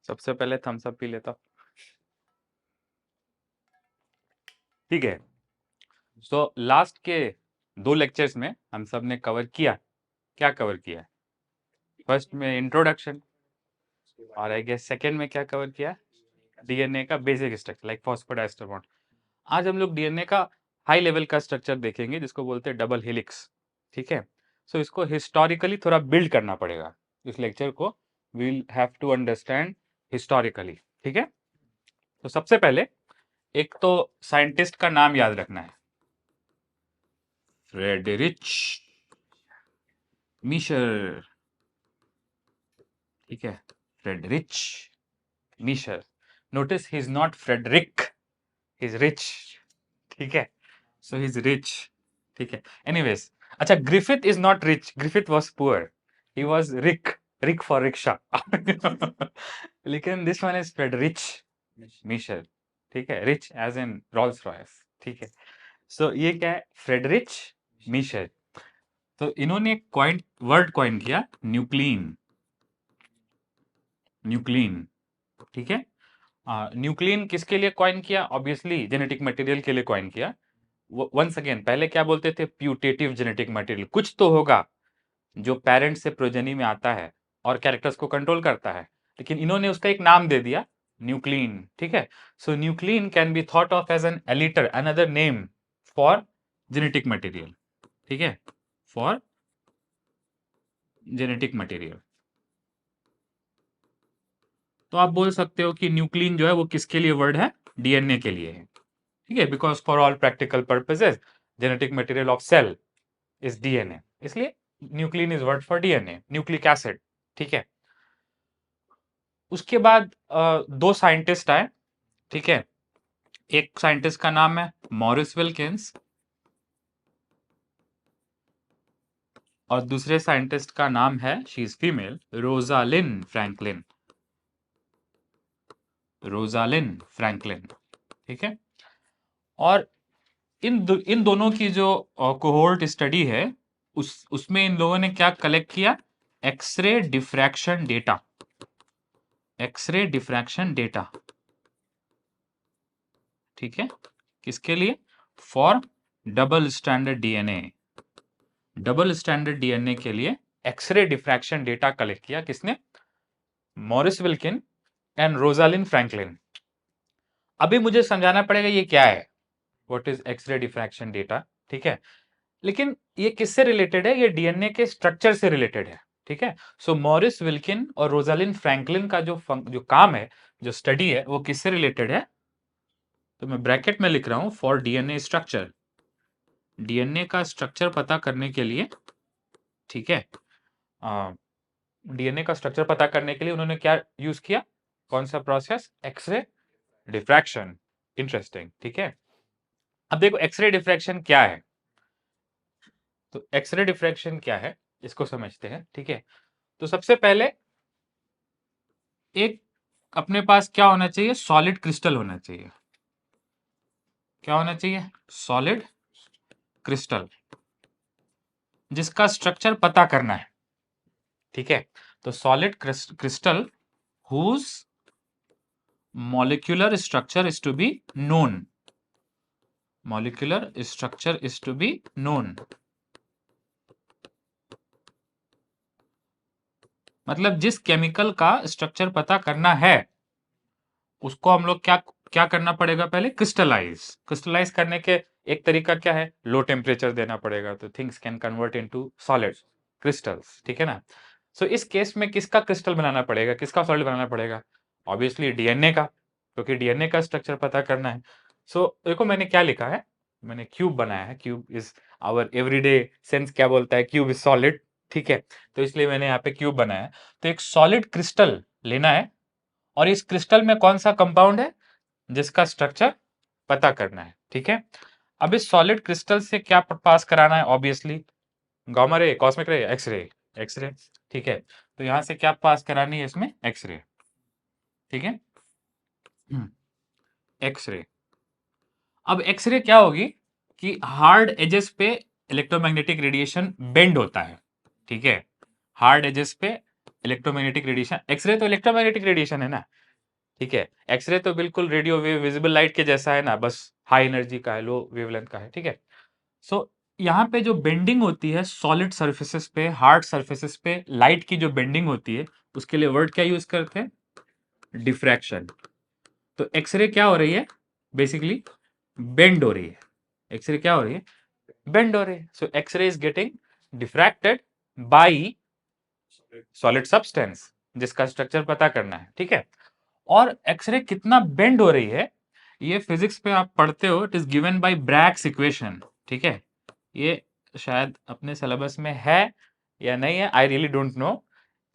सबसे पहले Thums up P लेता हूँ। ठीक है, सो लास्ट के 2 लेक्चर्स में हम सब ने कवर किया, क्या कवर किया है? फर्स्ट में इंट्रोडक्शन, और आई गेस सेकेंड में क्या कवर किया? डीएनए का basic structure like phosphodiester bond. आज हम लोग डीएनए का हाई लेवल का स्ट्रक्चर देखेंगे जिसको बोलते हैं डबल हेलिक्स। ठीक है, सो इसको हिस्टोरिकली थोड़ा बिल्ड करना पड़ेगा। इस लेक्चर को we'll have to understand historically. ठीक है, तो सबसे पहले एक तो साइंटिस्ट का नाम याद रखना है, फ्रेडरिच मीशर। ठीक है, Friedrich Miescher. Notice he is not Frederick, he is rich. ठीक है, सो ही इज रिच। ठीक है, एनीवेज, अच्छा, Griffith is not rich, Griffith was poor, he was rick, rick for rickshaw. लेकिन this one is Friedrich Miescher. ठीक है, rich as in Rolls Royce. ठीक है, सो ये क्या है? Friedrich Miescher. तो इन्होंने एक कॉइन, वर्ड कॉइन किया, न्यूक्लिन। न्यूक्लिन, ठीक है। न्यूक्लिन किसके लिए कॉइन किया? ऑब्वियसली जेनेटिक मटेरियल के लिए कॉइन किया। वंस अगेन, पहले क्या बोलते थे? प्यूटेटिव जेनेटिक मटेरियल, कुछ तो होगा जो पेरेंट से प्रोजेनी में आता है और कैरेक्टर्स को कंट्रोल करता है, लेकिन इन्होंने उसका एक नाम दे दिया, न्यूक्लिन। ठीक है, so nuclein can be thought of as an alter, another name for genetic material. ठीक है, फॉर जेनेटिक मटेरियल। तो आप बोल सकते हो कि न्यूक्लिन जो है वो किसके लिए वर्ड है? डीएनए के लिए है। ठीक है, because for all practical purposes genetic material of cell is DNA, इसलिए nuclein is word for DNA, nucleic acid. ठीक है, उसके बाद 2 साइंटिस्ट आए। ठीक है, एक साइंटिस्ट का नाम है मॉरिस विल्किंस और दूसरे साइंटिस्ट का नाम है, she is female, Rosalind Franklin. Rosalind Franklin. ठीक है, और इन दोनों की जो कोहोर्ट स्टडी है, उसमें इन लोगों ने क्या कलेक्ट किया? X-ray diffraction data. X-ray diffraction data. ठीक है, किसके लिए? For double standard DNA. Double standard DNA के लिए एक्सरे डिफ्रैक्शन डेटा कलेक्ट किया, किसने? Maurice Wilkin and Rosalind Franklin. अभी मुझे समझाना पड़ेगा ये क्या है, what is X-ray diffraction data. ठीक है, लेकिन ये किससे रिलेटेड है? ये डीएनए के स्ट्रक्चर से रिलेटेड है। ठीक है, सो मॉरिस विल्किन और रोजालिन फ्रैंकलिन का जो काम है, जो स्टडी है, वो किससे रिलेटेड है? तो मैं ब्रैकेट में लिख रहा हूं, फॉर डीएनए स्ट्रक्चर। डीएनए का स्ट्रक्चर पता करने के लिए, ठीक है, डीएनए का स्ट्रक्चर पता करने के लिए उन्होंने क्या यूज किया? कौन सा प्रोसेस? X ray diffraction. इंटरेस्टिंग। ठीक है, अब देखो एक्सरे डिफ्रैक्शन क्या है। तो एक्सरे डिफ्रैक्शन क्या है इसको समझते हैं। ठीक है, तो सबसे पहले एक अपने पास क्या होना चाहिए? सॉलिड क्रिस्टल होना चाहिए। क्या होना चाहिए? सॉलिड क्रिस्टल, जिसका स्ट्रक्चर पता करना है। ठीक है, तो solid crystal whose molecular structure is to be known. Molecular structure is to be known. मतलब जिस केमिकल का स्ट्रक्चर पता करना है उसको हम लोग क्या क्या करना पड़ेगा? पहले क्रिस्टलाइज। क्रिस्टलाइज करने के एक तरीका क्या है? लो टेम्परेचर देना पड़ेगा, तो things can convert into solid crystals. ठीक है ना, सो इस केस में किसका क्रिस्टल बनाना पड़ेगा? किसका सॉलिड बनाना पड़ेगा? ऑब्वियसली डीएनए का, क्योंकि डीएनए का स्ट्रक्चर पता करना है। सो देखो मैंने क्या लिखा है, मैंने क्यूब बनाया है। Cube is our everyday sense क्या बोलता है? Cube is solid. ठीक है, तो इसलिए मैंने यहाँ पे क्यूब बनाया। तो एक सॉलिड क्रिस्टल लेना है और इस क्रिस्टल में कौन सा कंपाउंड है जिसका स्ट्रक्चर पता करना है। ठीक है, अब इस सॉलिड क्रिस्टल से क्या पास कराना है? Obviously gamma ray, cosmic ray, X-ray. X-ray, ठीक है, तो यहां से क्या पास करानी है? इसमें एक्सरे। ठीक है, एक्सरे। अब एक्सरे क्या होगी कि हार्ड एजेस पे इलेक्ट्रोमैग्नेटिक रेडिएशन बेंड होता है। ठीक है, हार्ड एजेस पे इलेक्ट्रोमैग्नेटिक रेडिएशन, एक्सरे तो इलेक्ट्रोमैग्नेटिक रेडिएशन है ना, ठीक है। एक्सरे तो बिल्कुल रेडियो वेव विजिबल लाइट के जैसा है ना, बस हाई एनर्जी का है, लो वेवलेंथ का है, ठीक है। सो यहाँ पे जो बेंडिंग होती है सॉलिड सर्फेसेस पे, हार्ड सर्फेसेस पे लाइट की जो बेंडिंग होती है, उसके लिए वर्ड क्या यूज करते हैं? डिफ्रैक्शन। तो एक्सरे क्या हो रही है? बेसिकली बेंड हो रही है। एक्सरे क्या हो रही है? बेंड हो रही है। So X-ray is getting diffracted by solid substance, जिसका स्ट्रक्चर पता करना है, ठीक है। और एक्सरे कितना बेंड हो रही है, ये फिजिक्स पे आप पढ़ते हो, it is given by Bragg's equation, ठीक है। ये शायद अपने सिलेबस में है या नहीं है, आई रियली डोंट नो,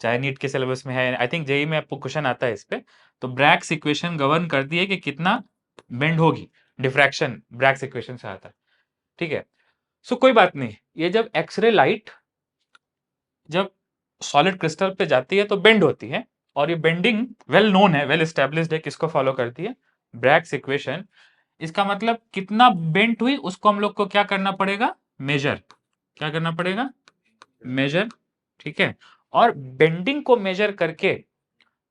चाहे नीट के सिलेबस में है, आई थिंक जेई में आपको क्वेश्चन आता है इस पे। तो ब्रैग्स इक्वेशन गवर्न करती है कि कितना बेंड होगी, डिफ्रैक्शन ब्रैग्स इक्वेशन से आता है, ठीक है। सो कोई बात नहीं, ये जब एक्सरे लाइट जब सॉलिड क्रिस्टल पे जाती है तो बेंड होती है, और ये बेंडिंग वेल नोन है, वेल एस्टेब्लिश्ड है, किसको फॉलो करती है? Bragg's equation. इसका मतलब कितना बेंड हुई उसको हम लोग को क्या करना पड़ेगा? मेजर। क्या करना पड़ेगा? मेजर, ठीक है। और बेंडिंग को मेजर करके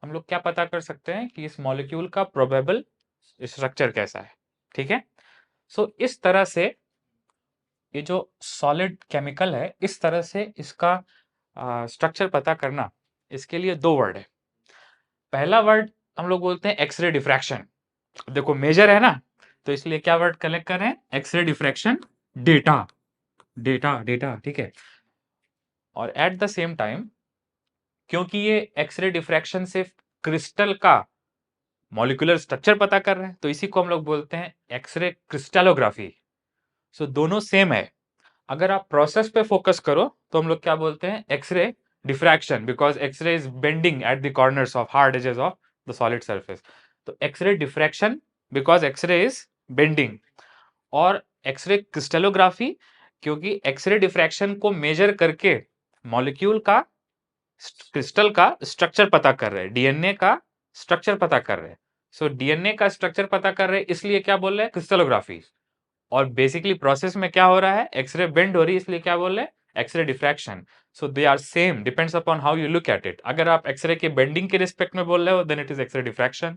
हम लोग क्या पता कर सकते हैं कि इस मॉलिक्यूल का प्रोबेबल स्ट्रक्चर कैसा है, ठीक है। सो इस तरह से ये जो सॉलिड केमिकल है, इस तरह से इसका स्ट्रक्चर पता करना, इसके लिए दो वर्ड है। पहला वर्ड हम लोग बोलते हैं एक्सरे डिफ्रैक्शन। देखो मेजर है ना, तो इसलिए क्या वर्ड कलेक्ट कर रहे हैं? X-ray diffraction data, data data, ठीक है। और एट द सेम टाइम, क्योंकि ये एक्सरे डिफ्रैक्शन से क्रिस्टल का मॉलिक्यूलर स्ट्रक्चर पता कर रहे हैं, तो इसी को हम लोग बोलते हैं एक्सरे क्रिस्टलोग्राफी। सो दोनों सेम है। अगर आप प्रोसेस पे फोकस करो तो हम लोग क्या बोलते हैं? X-ray diffraction, because X-ray is bending at the corners of hard edges of the solid surface. तो X-ray diffraction because X-ray is bending, और एक्सरे क्रिस्टलोग्राफी क्योंकि एक्सरे डिफ्रैक्शन को मेजर करके मॉलिक्यूल का क्रिस्टल का स्ट्रक्चर पता कर रहे हैं, डीएनए का स्ट्रक्चर पता कर रहे हैं। सो डीएनए का स्ट्रक्चर पता कर रहे हैं, इसलिए क्या बोल रहे हैं? क्रिस्टलोग्राफी। और बेसिकली प्रोसेस में क्या हो रहा है? एक्सरे बेंड हो रही है, इसलिए क्या बोल रहे हैं? X-ray diffraction. So they are same, depends upon how you look at it. अगर आप एक्सरे के बेंडिंग के रिस्पेक्ट में बोल रहे हो then it is X-ray diffraction,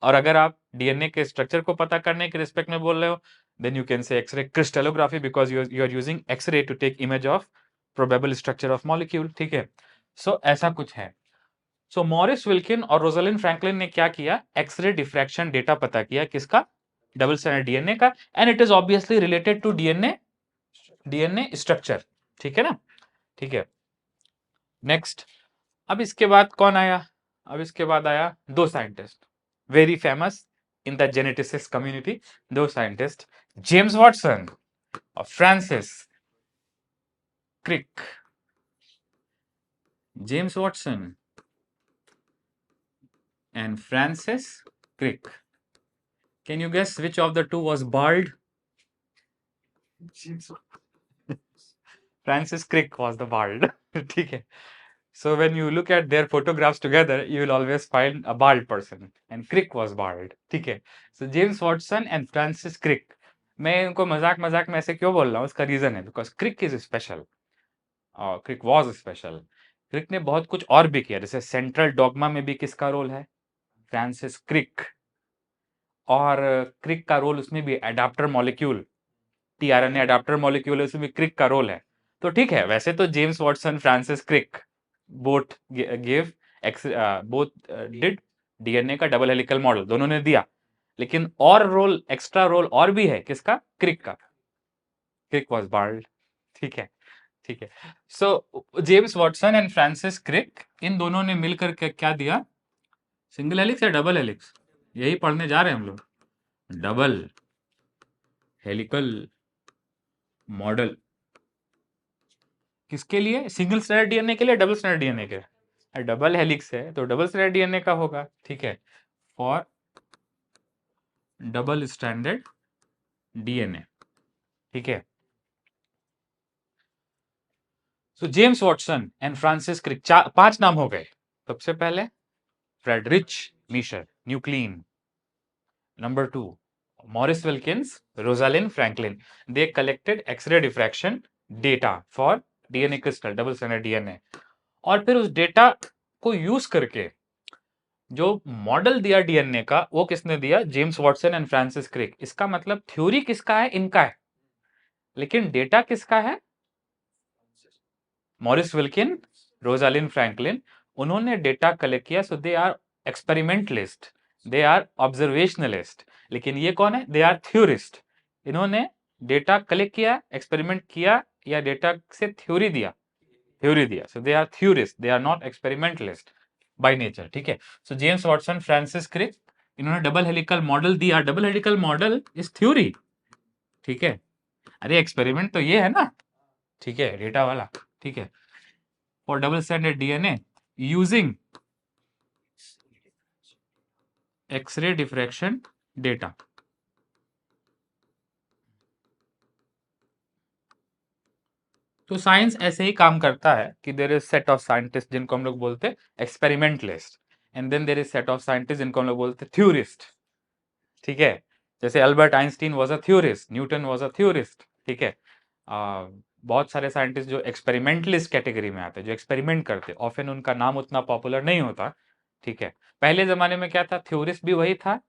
और अगर आप डीएनए के स्ट्रक्चर को पता करने के रिस्पेक्ट में बोल रहे हो then you can say X-ray crystallography, because you are using X-ray to take image of probable structure of molecule, ठीक है। सो ऐसा कुछ है। सो मॉरिस विल्किन और रोजालिंड फ्रैंकलिन ने क्या किया? एक्सरे डिफ्रैक्शन डेटा पता किया, किसका? डबल स्ट्रैंडेड डीएनए का, and it is obviously related to DNA structure, ठीक है ना, ठीक है। नेक्स्ट, अब इसके बाद कौन आया? अब इसके बाद आया दो scientist very famous in the geneticist community, दो साइंटिस्ट, जेम्स वॉटसन और Francis Crick. James Watson and Francis Crick. Can you guess which of the two was bald? Francis Crick was the bald. ठीक है. So when you look at their photographs together, you will always find a bald person, and Crick was bald. ठीक है. So James Watson and Francis Crick. मैं इनको मजाक मजाक में ऐसे क्यों बोल रहा हूँ? उसका रीजन है because Crick is special, Crick was special. Crick ने बहुत कुछ और भी किया, जैसे सेंट्रल डॉगमा में भी किसका रोल है? Francis Crick. और क्रिक का रोल उसमें भी adapter molecule, tRNA adapter molecule है, उसमें भी क्रिक का रोल है। तो ठीक है, वैसे तो James Watson Francis Crick both give both did DNA का डबल हेलिकल मॉडल, दोनों ने दिया, लेकिन और रोल, एक्स्ट्रा रोल और भी है, किसका? क्रिक का। क्रिक वाज बाल्ड, ठीक है, ठीक है। So James Watson and Francis Crick, इन दोनों ने मिलकर के क्या दिया? सिंगल हेलिक्स या डबल हेलिक्स? यही पढ़ने जा रहे हैं हम लोग। डबल हेलिकल मॉडल किसके लिए? सिंगल स्ट्रैंडेड डीएनए के लिए, डबल स्ट्रैंडेड डीएनए के? डबल हेलिक्स है तो डबल स्ट्रैंडेड डीएनए का होगा, ठीक है, फॉर डबल स्ट्रैंडेड डीएनए, ठीक है। So James Watson and Francis Crick, पांच नाम हो गए। सबसे पहले Friedrich Miescher, nuclein. Number two, Maurice Wilkins, Rosalind Franklin, they collected x-ray diffraction data for DNA crystal, double stranded DNA. और फिर उस डेटा को यूज करके जो मॉडल दिया डीएनए का, वो किसने दिया? James Watson and Francis Crick. इसका मतलब थ्योरी किसका है? इनका है, लेकिन डेटा किसका है? Morris Wilkin, Rosalind Franklin. उन्होंने डेटा कलेक्ट किया, सो दे आर एक्सपेरिमेंटलिस्ट, दे आर ऑब्जर्वेशनलिस्ट। लेकिन ये कौन है? They are theorist. इन्होंने डेटा कलेक्ट किया, एक्सपेरिमेंट किया, या डेटा से थ्योरी दिया? थ्योरी दिया। So they are theorist, they are not experimentalist by nature. ठीक है। So James Watson, Francis Crick, इन्होंने डबल हेलिकल मॉडल दिया। Double helical model is theory. ठीक है। अरे एक्सपेरिमेंट तो ये है ना। ठीक है, डेटा वाला। ठीक है। For double standard DNA using x-ray diffraction data. तो साइंस ऐसे ही काम करता है कि there is set of scientist जिनको हम लोग बोलते हैं experimentalist, and then there is set of scientist जिनको हम लोग बोलते हैं थ्योरिस्ट। ठीक है। जैसे Albert Einstein was a theorist, Newton was a theorist. ठीक है। बहुत सारे साइंटिस्ट जो एक्सपेरिमेंटलिस्ट कैटेगरी में आते हैं, जो एक्सपेरिमेंट करते, ऑफन उनका नाम उतना पॉपुलर नहीं होता। ठीक है। पहले जमाने में क्या था? थ्योरिस्ट भी वही था,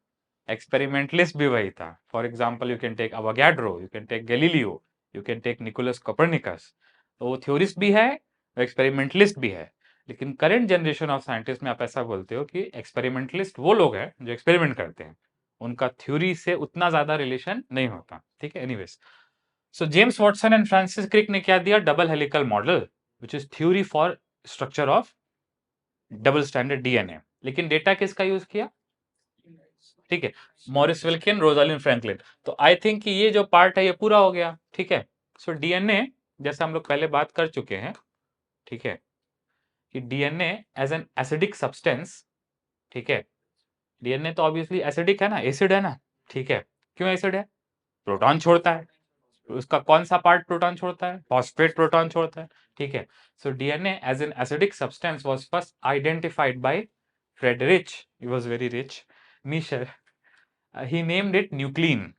एक्सपेरिमेंटलिस्ट भी वही था। For example you can take Avogadro, you can take Galileo, you can take Nicolas Copernicus. तो वो थ्योरिस्ट भी है, वो एक्सपेरिमेंटलिस्ट भी है। लेकिन करंट जनरेशन ऑफ साइंटिस्ट में आप ऐसा बोलते हो कि एक्सपेरिमेंटलिस्ट वो लोग हैं जो एक्सपेरिमेंट करते हैं, उनका थ्योरी से उतना ज्यादा रिलेशन नहीं होता। ठीक है। Anyways, so James Watson and Francis Crick ने क्या दिया? Double helical model, which is theory for structure of double standard DNA. लेकिन डेटा किसका यूज किया? ठीक है, मॉरिस विल्किन, रोजालिन फ्रैंकलिन। तो आई थिंक कि ये जो पार्ट है ये पूरा हो गया। ठीक है। सो डीएनए, जैसे हम लोग पहले बात कर चुके हैं, ठीक है, कि DNA as an acidic substance. ठीक है। डीएनए तो ऑब्वियसली एसिडिक है ना, एसिड है ना। ठीक है। क्यों एसिड है? प्रोटॉन छोड़ता है। उसका कौन सा पार्ट प्रोटॉन छोड़ता है? फॉस्फेट प्रोटॉन छोड़ता है। ठीक है। So DNA as an acidic substance was first identified by Friedrich, he was very rich, Miescher. He named it nuclein.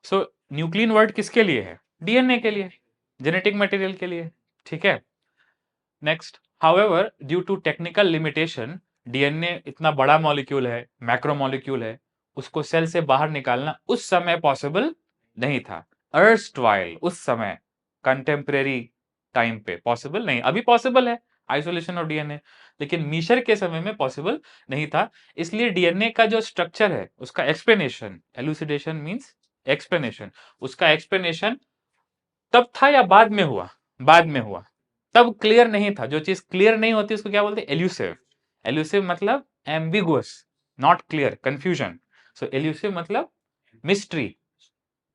So nuclein word किसके लिए है? डीएनए के लिए, जेनेटिक मटेरियल के लिए। ठीक है। Next, however due to technical limitation, DNA इतना बड़ा मॉलिक्यूल है, मैक्रो मॉलिक्यूल है, उसको सेल से बाहर निकालना उस समय पॉसिबल नहीं था। अर्स्टवाइल, उस समय, कंटेम्परेरी टाइम पे पॉसिबल नहीं। अभी पॉसिबल है आइसोलेशन ऑफ डीएनए, लेकिन मीशर के समय में पॉसिबल नहीं था। इसलिए डीएनए का जो स्ट्रक्चर है उसका एक्सप्लेनेशन, एलुसिडेशन मींस एक्सप्लेनेशन, उसका एक्सप्लेनेशन तब था या बाद में हुआ? बाद में हुआ। तब क्लियर नहीं था। जो चीज क्लियर नहीं होती उसको क्या बोलते हैं? एल्यूसिव। एल्यूसिव मतलब ambiguous, not clear, confusion. So elusive मतलब मिस्ट्री,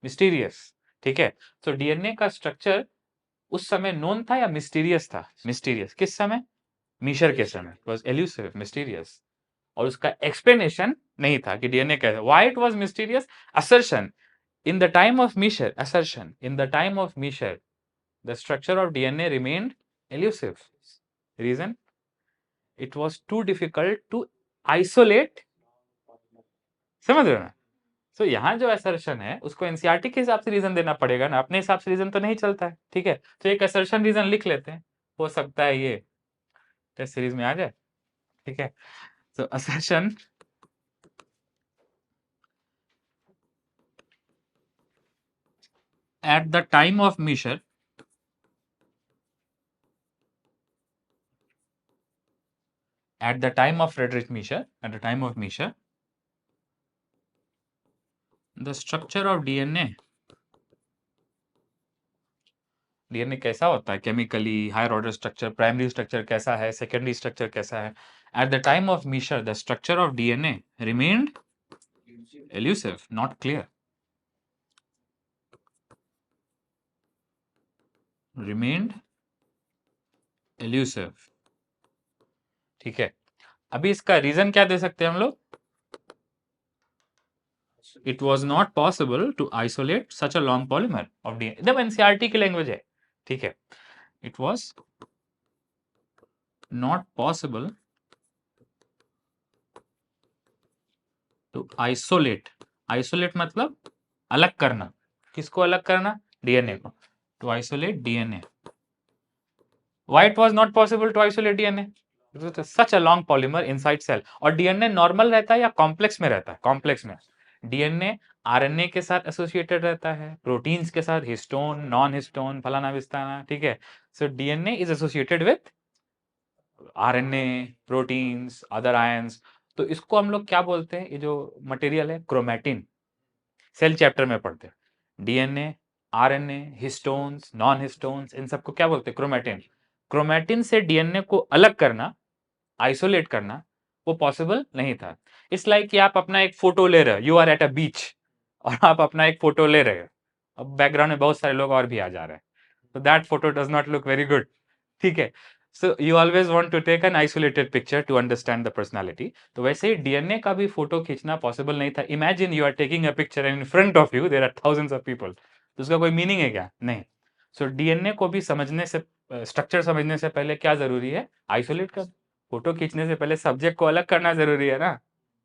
मिस्टीरियस। ठीक है। तो डीएनए का स्ट्रक्चर उस समय नोन था या मिस्टीरियस था? मिस्टीरियस। किस समय? मीशर के समय वाज एल्यूसिव, मिस्टीरियस। और उसका एक्सप्लेनेशन नहीं था कि डीएनए कैसे। Why it was mysterious? Assertion in the time of Miescher, assertion in the time of Miescher the structure of DNA remained elusive. Reason? It was too difficult to isolate. समझ रहे हो ना? तो यहाँ जो असर्शन है उसको एनसीईआरटी के हिसाब से रीजन देना पड़ेगा ना, अपने हिसाब से रीजन तो नहीं चलता है। ठीक है। तो एक असर्शन रीजन लिख लेते हैं, हो सकता है ये टेस्ट सीरीज में आ जाए। ठीक है। तो assertion at the time of Miescher, at the time of Friedrich Miescher, at the time of Miescher, the structure of DNA, DNA कैसा होता है chemically, higher order structure, primary structure कैसा है, सेकेंडरी स्ट्रक्चर कैसा है। At the time of Miescher the structure of DNA remained elusive, not clear, remained elusive. ठीक है। अभी इसका रीजन क्या दे सकते हैं हम लोग? It was not possible to isolate such a long polymer of DNA. एकदम एनसीईआरटी की लैंग्वेज है। ठीक है। It was not possible to isolate, isolate मतलब अलग करना। किसको अलग करना? डीएनए को। To isolate DNA. Why it was not possible to isolate DNA? Such a long polymer inside cell. और डीएनए नॉर्मल रहता है या कॉम्प्लेक्स में रहता है? कॉम्प्लेक्स में। डीएनए आरएनए के साथ एसोसिएटेड रहता है, प्रोटीन्स के साथ, हिस्टोन, नॉन हिस्टोन, फलाना विस्ताना, ठीक है। So DNA is associated with RNA, proteins, other ions. तो इसको हम लोग क्या बोलते हैं? ये जो मटेरियल है क्रोमैटिन, सेल चैप्टर में पढ़ते हैं। DNA, RNA, histones, non histones, इन सबको क्या बोलते हैं? क्रोमैटिन। क्रोमैटिन से डीएनए को अलग करना, आइसोलेट करना, वो पॉसिबल नहीं था। इट्स लाइक कि आप अपना एक फोटो ले रहे हो, यू आर एट अ बीच, और आप अपना एक फोटो ले रहे हो, अब बैकग्राउंड में बहुत सारे लोग और भी आ जा रहे हैं, तो that photo does not look very good, ठीक है। So you always want to take an isolated picture to understand the personality. तो वैसे ही डीएनए का भी फोटो खींचना पॉसिबल नहीं था। Imagine you are taking a picture and in front of you there are thousands of people, तो उसका कोई मीनिंग है क्या? नहीं। सो डीएनए को भी समझने से, स्ट्रक्चर समझने से पहले क्या जरूरी है? आइसोलेट कर। फोटो खींचने से पहले सब्जेक्ट को अलग करना जरूरी है ना,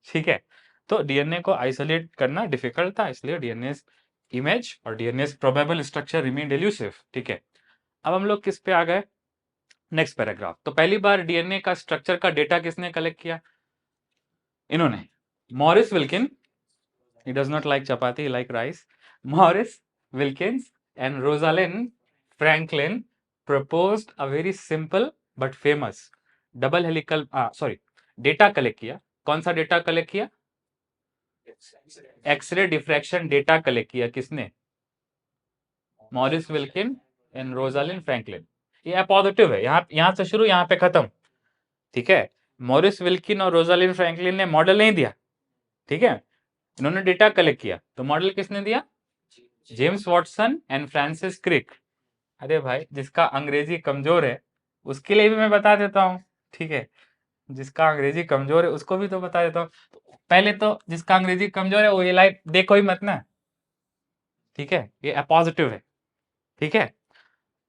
ठीक है। तो डीएनए को आइसोलेट करना डिफिकल्ट था, इसलिए डीएनए इमेज और DNA probable structure remain elusive, ठीक है। अब हम लोग किस पे आ गए? Next paragraph. तो पहली बार डीएनए का स्ट्रक्चर का डेटा किसने कलेक्ट किया? इन्होंने, Morris Wilkin, he does not like chapati, he like rice. Morris Wilkins and Rosalind Franklin proposed a very simple but famous double helical data collect किया। कौन सा डेटा कलेक्ट किया? X-ray diffraction data collect किया। किसने? Maurice Wilkin and Rosalind Franklin. ये appositive है, यहां से शुरू, यहां पे खत्म, ठीक है। मॉरिस विल्किन और रोजालिंड फ्रैंकलिन ने मॉडल नहीं दिया, ठीक है, इन्होंने डेटा कलेक्ट किया। तो मॉडल किसने दिया? James Watson and Francis Crick. अरे भाई, जिसका अंग्रेजी कमजोर है उसके लिए भी मैं बता देता हूँ, ठीक है। जिसका अंग्रेजी कमजोर है उसको भी तो बता देता हूँ। पहले तो जिसका अंग्रेजी कमजोर है वो ये लाइव देखो ही मत ना, ठीक है। ये अपोजिटिव है, ठीक है,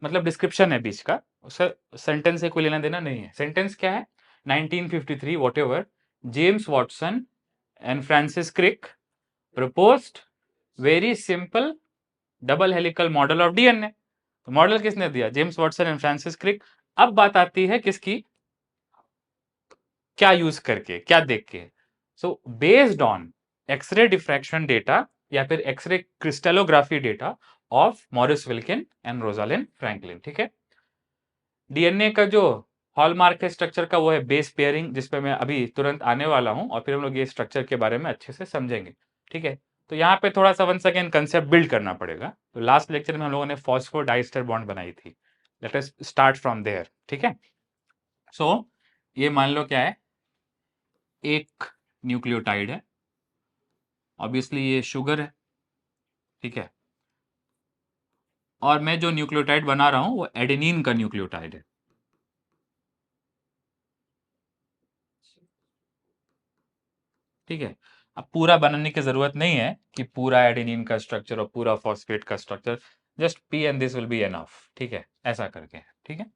मतलब डिस्क्रिप्शन है बीच का, उससे सेंटेंस से कोई लेना देना नहीं है। सेंटेंस क्या है? 1953 whatever, James Watson and Francis Crick proposed very simple double helical model of DNA. तो मॉडल किसने दिया? James Watson and Francis Crick. अब बात आती है किसकी? क्या यूज करके, क्या देख के? So based on X-ray diffraction data या फिर X-ray crystallography data of Maurice Wilkin and Rosalind Franklin, ठीक है। डीएनए का जो हॉलमार्क है स्ट्रक्चर का वो है बेस पेयरिंग, जिसपे मैं अभी तुरंत आने वाला हूं, और फिर हम लोग ये स्ट्रक्चर के बारे में अच्छे से समझेंगे, ठीक है। तो यहाँ पे थोड़ा सा वंस अगेन कंसेप्ट बिल्ड करना पड़ेगा। तो लास्ट लेक्चर में हम लोगों ने फॉस्फोडाइस्टर बॉन्ड बनाई थी, let us start from there, ठीक है। सो ये मान लो क्या है, एक न्यूक्लियोटाइड है, ऑब्वियसली ये शुगर है, ठीक है। और मैं जो न्यूक्लियोटाइड बना रहा हूं वो एडेनिन का न्यूक्लियोटाइड है, ठीक है। अब पूरा बनाने की जरूरत नहीं है कि पूरा एडेनिन का स्ट्रक्चर और पूरा फॉस्फेट का structure, just P and this will be enough, ठीक है, ऐसा करके, ठीक है।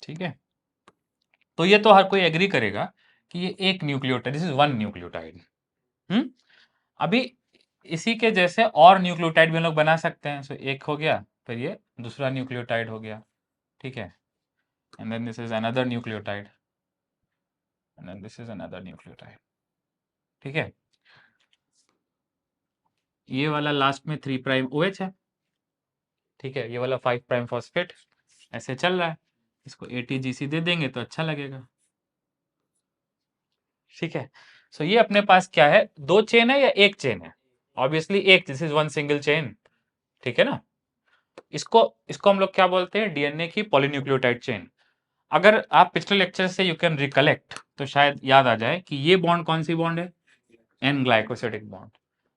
ठीक है, तो ये तो हर कोई एग्री करेगा कि ये एक nucleotide, this is one nucleotide. Hmm अभी इसी के जैसे और न्यूक्लियोटाइड भी हम लोग बना सकते हैं। सो एक हो गया, फिर ये दूसरा न्यूक्लियोटाइड हो गया, ठीक है, and then this is another nucleotide, and then this is another nucleotide, ठीक है। ये वाला लास्ट में 3 प्राइम OH है, ठीक है, ये वाला 5 प्राइम फॉस्फेट, ऐसे चल रहा है। इसको ATGC दे देंगे तो अच्छा लगेगा, ठीक है। सो ये अपने पास क्या है? 2 चेन है या एक चेन है? ऑब्वियसली एक, this is one single chain, ठीक है ना। इसको इसको हम लोग क्या बोलते हैं? डीएनए की पॉलीन्यूक्लियोटाइड चेन। अगर आप पिछले लेक्चर से यू कैन रिकलेक्ट तो शायद याद आ जाए कि ये बॉन्ड कौन सी बॉन्ड है? एन ग्लाइकोसिडिक बॉन्ड,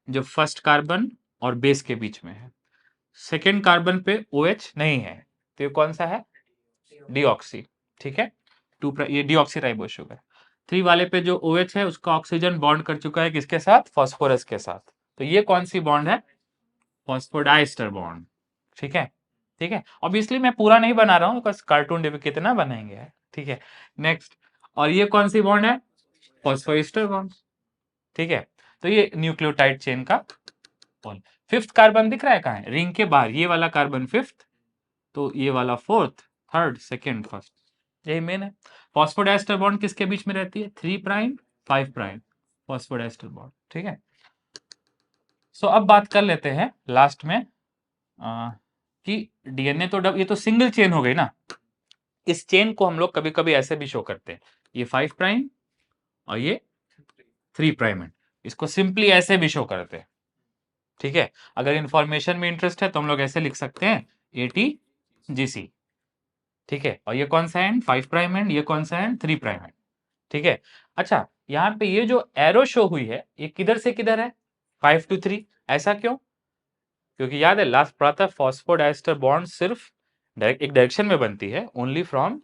जो फर्स्ट कार्बन और बेस के बीच में है। सेकेंड कार्बन पे OH नहीं है, तो ये कौन सा है? डीऑक्सी, ठीक है। ये डीऑक्सी राइबोस शुगर। 3 वाले पे जो OH है उसका ऑक्सीजन बॉन्ड कर चुका है किसके साथ? फास्फोरस के साथ। तो ये कौन सी बॉन्ड है? फॉस्फोडाइस्टर बॉन्ड, ठीक है, ठीक है। ऑब्वियसली मैं पूरा नहीं बना रहा हूँ बिकॉज कार्टून डिब्बे कितना बनाएंगे यार, ठीक है। नेक्स्ट, और ये कौन सी बॉन्ड है? फॉस्फोइस्टर बॉन्ड, ठीक है। तो ये न्यूक्लियोटाइड चेन का बॉन्ड। फिफ्थ कार्बन दिख रहा है कहाँ है? रिंग के बाहर, ये वाला कार्बन फिफ्थ, तो ये वाला फोर्थ, थर्ड, सेकेंड, फर्स्ट, यही मेन है। फॉस्फोडाइस्टर बॉन्ड किसके बीच में रहती है? 3 प्राइम 5 प्राइम फॉस्फोडाइस्टर बॉन्ड, ठीक है। सो अब बात कर लेते हैं लास्ट में कि डीएनए तो ये तो सिंगल चेन हो गई ना। इस चेन को हम लोग कभी कभी ऐसे भी शो करते हैं, ये 5 प्राइम और ये 3 प्राइम है, इसको सिंपली ऐसे भी शो करते हैं, ठीक है। अगर इंफॉर्मेशन में इंटरेस्ट है तो हम लोग ऐसे लिख सकते हैं ATGC, ठीक है। और ये कौन सा एंड? 5 प्राइम एंड, ये कौन सा एंड? 3 प्राइम एंड, ठीक है। अच्छा, यहाँ पे ये जो एरो शो हुई है ये किधर से किधर है? 5 to 3, ऐसा क्यों? क्योंकि याद है लास्ट पढ़ा था, फॉस्फोडाइस्टर बॉन्ड सिर्फ एक डायरेक्शन में बनती है, ओनली फ्रॉम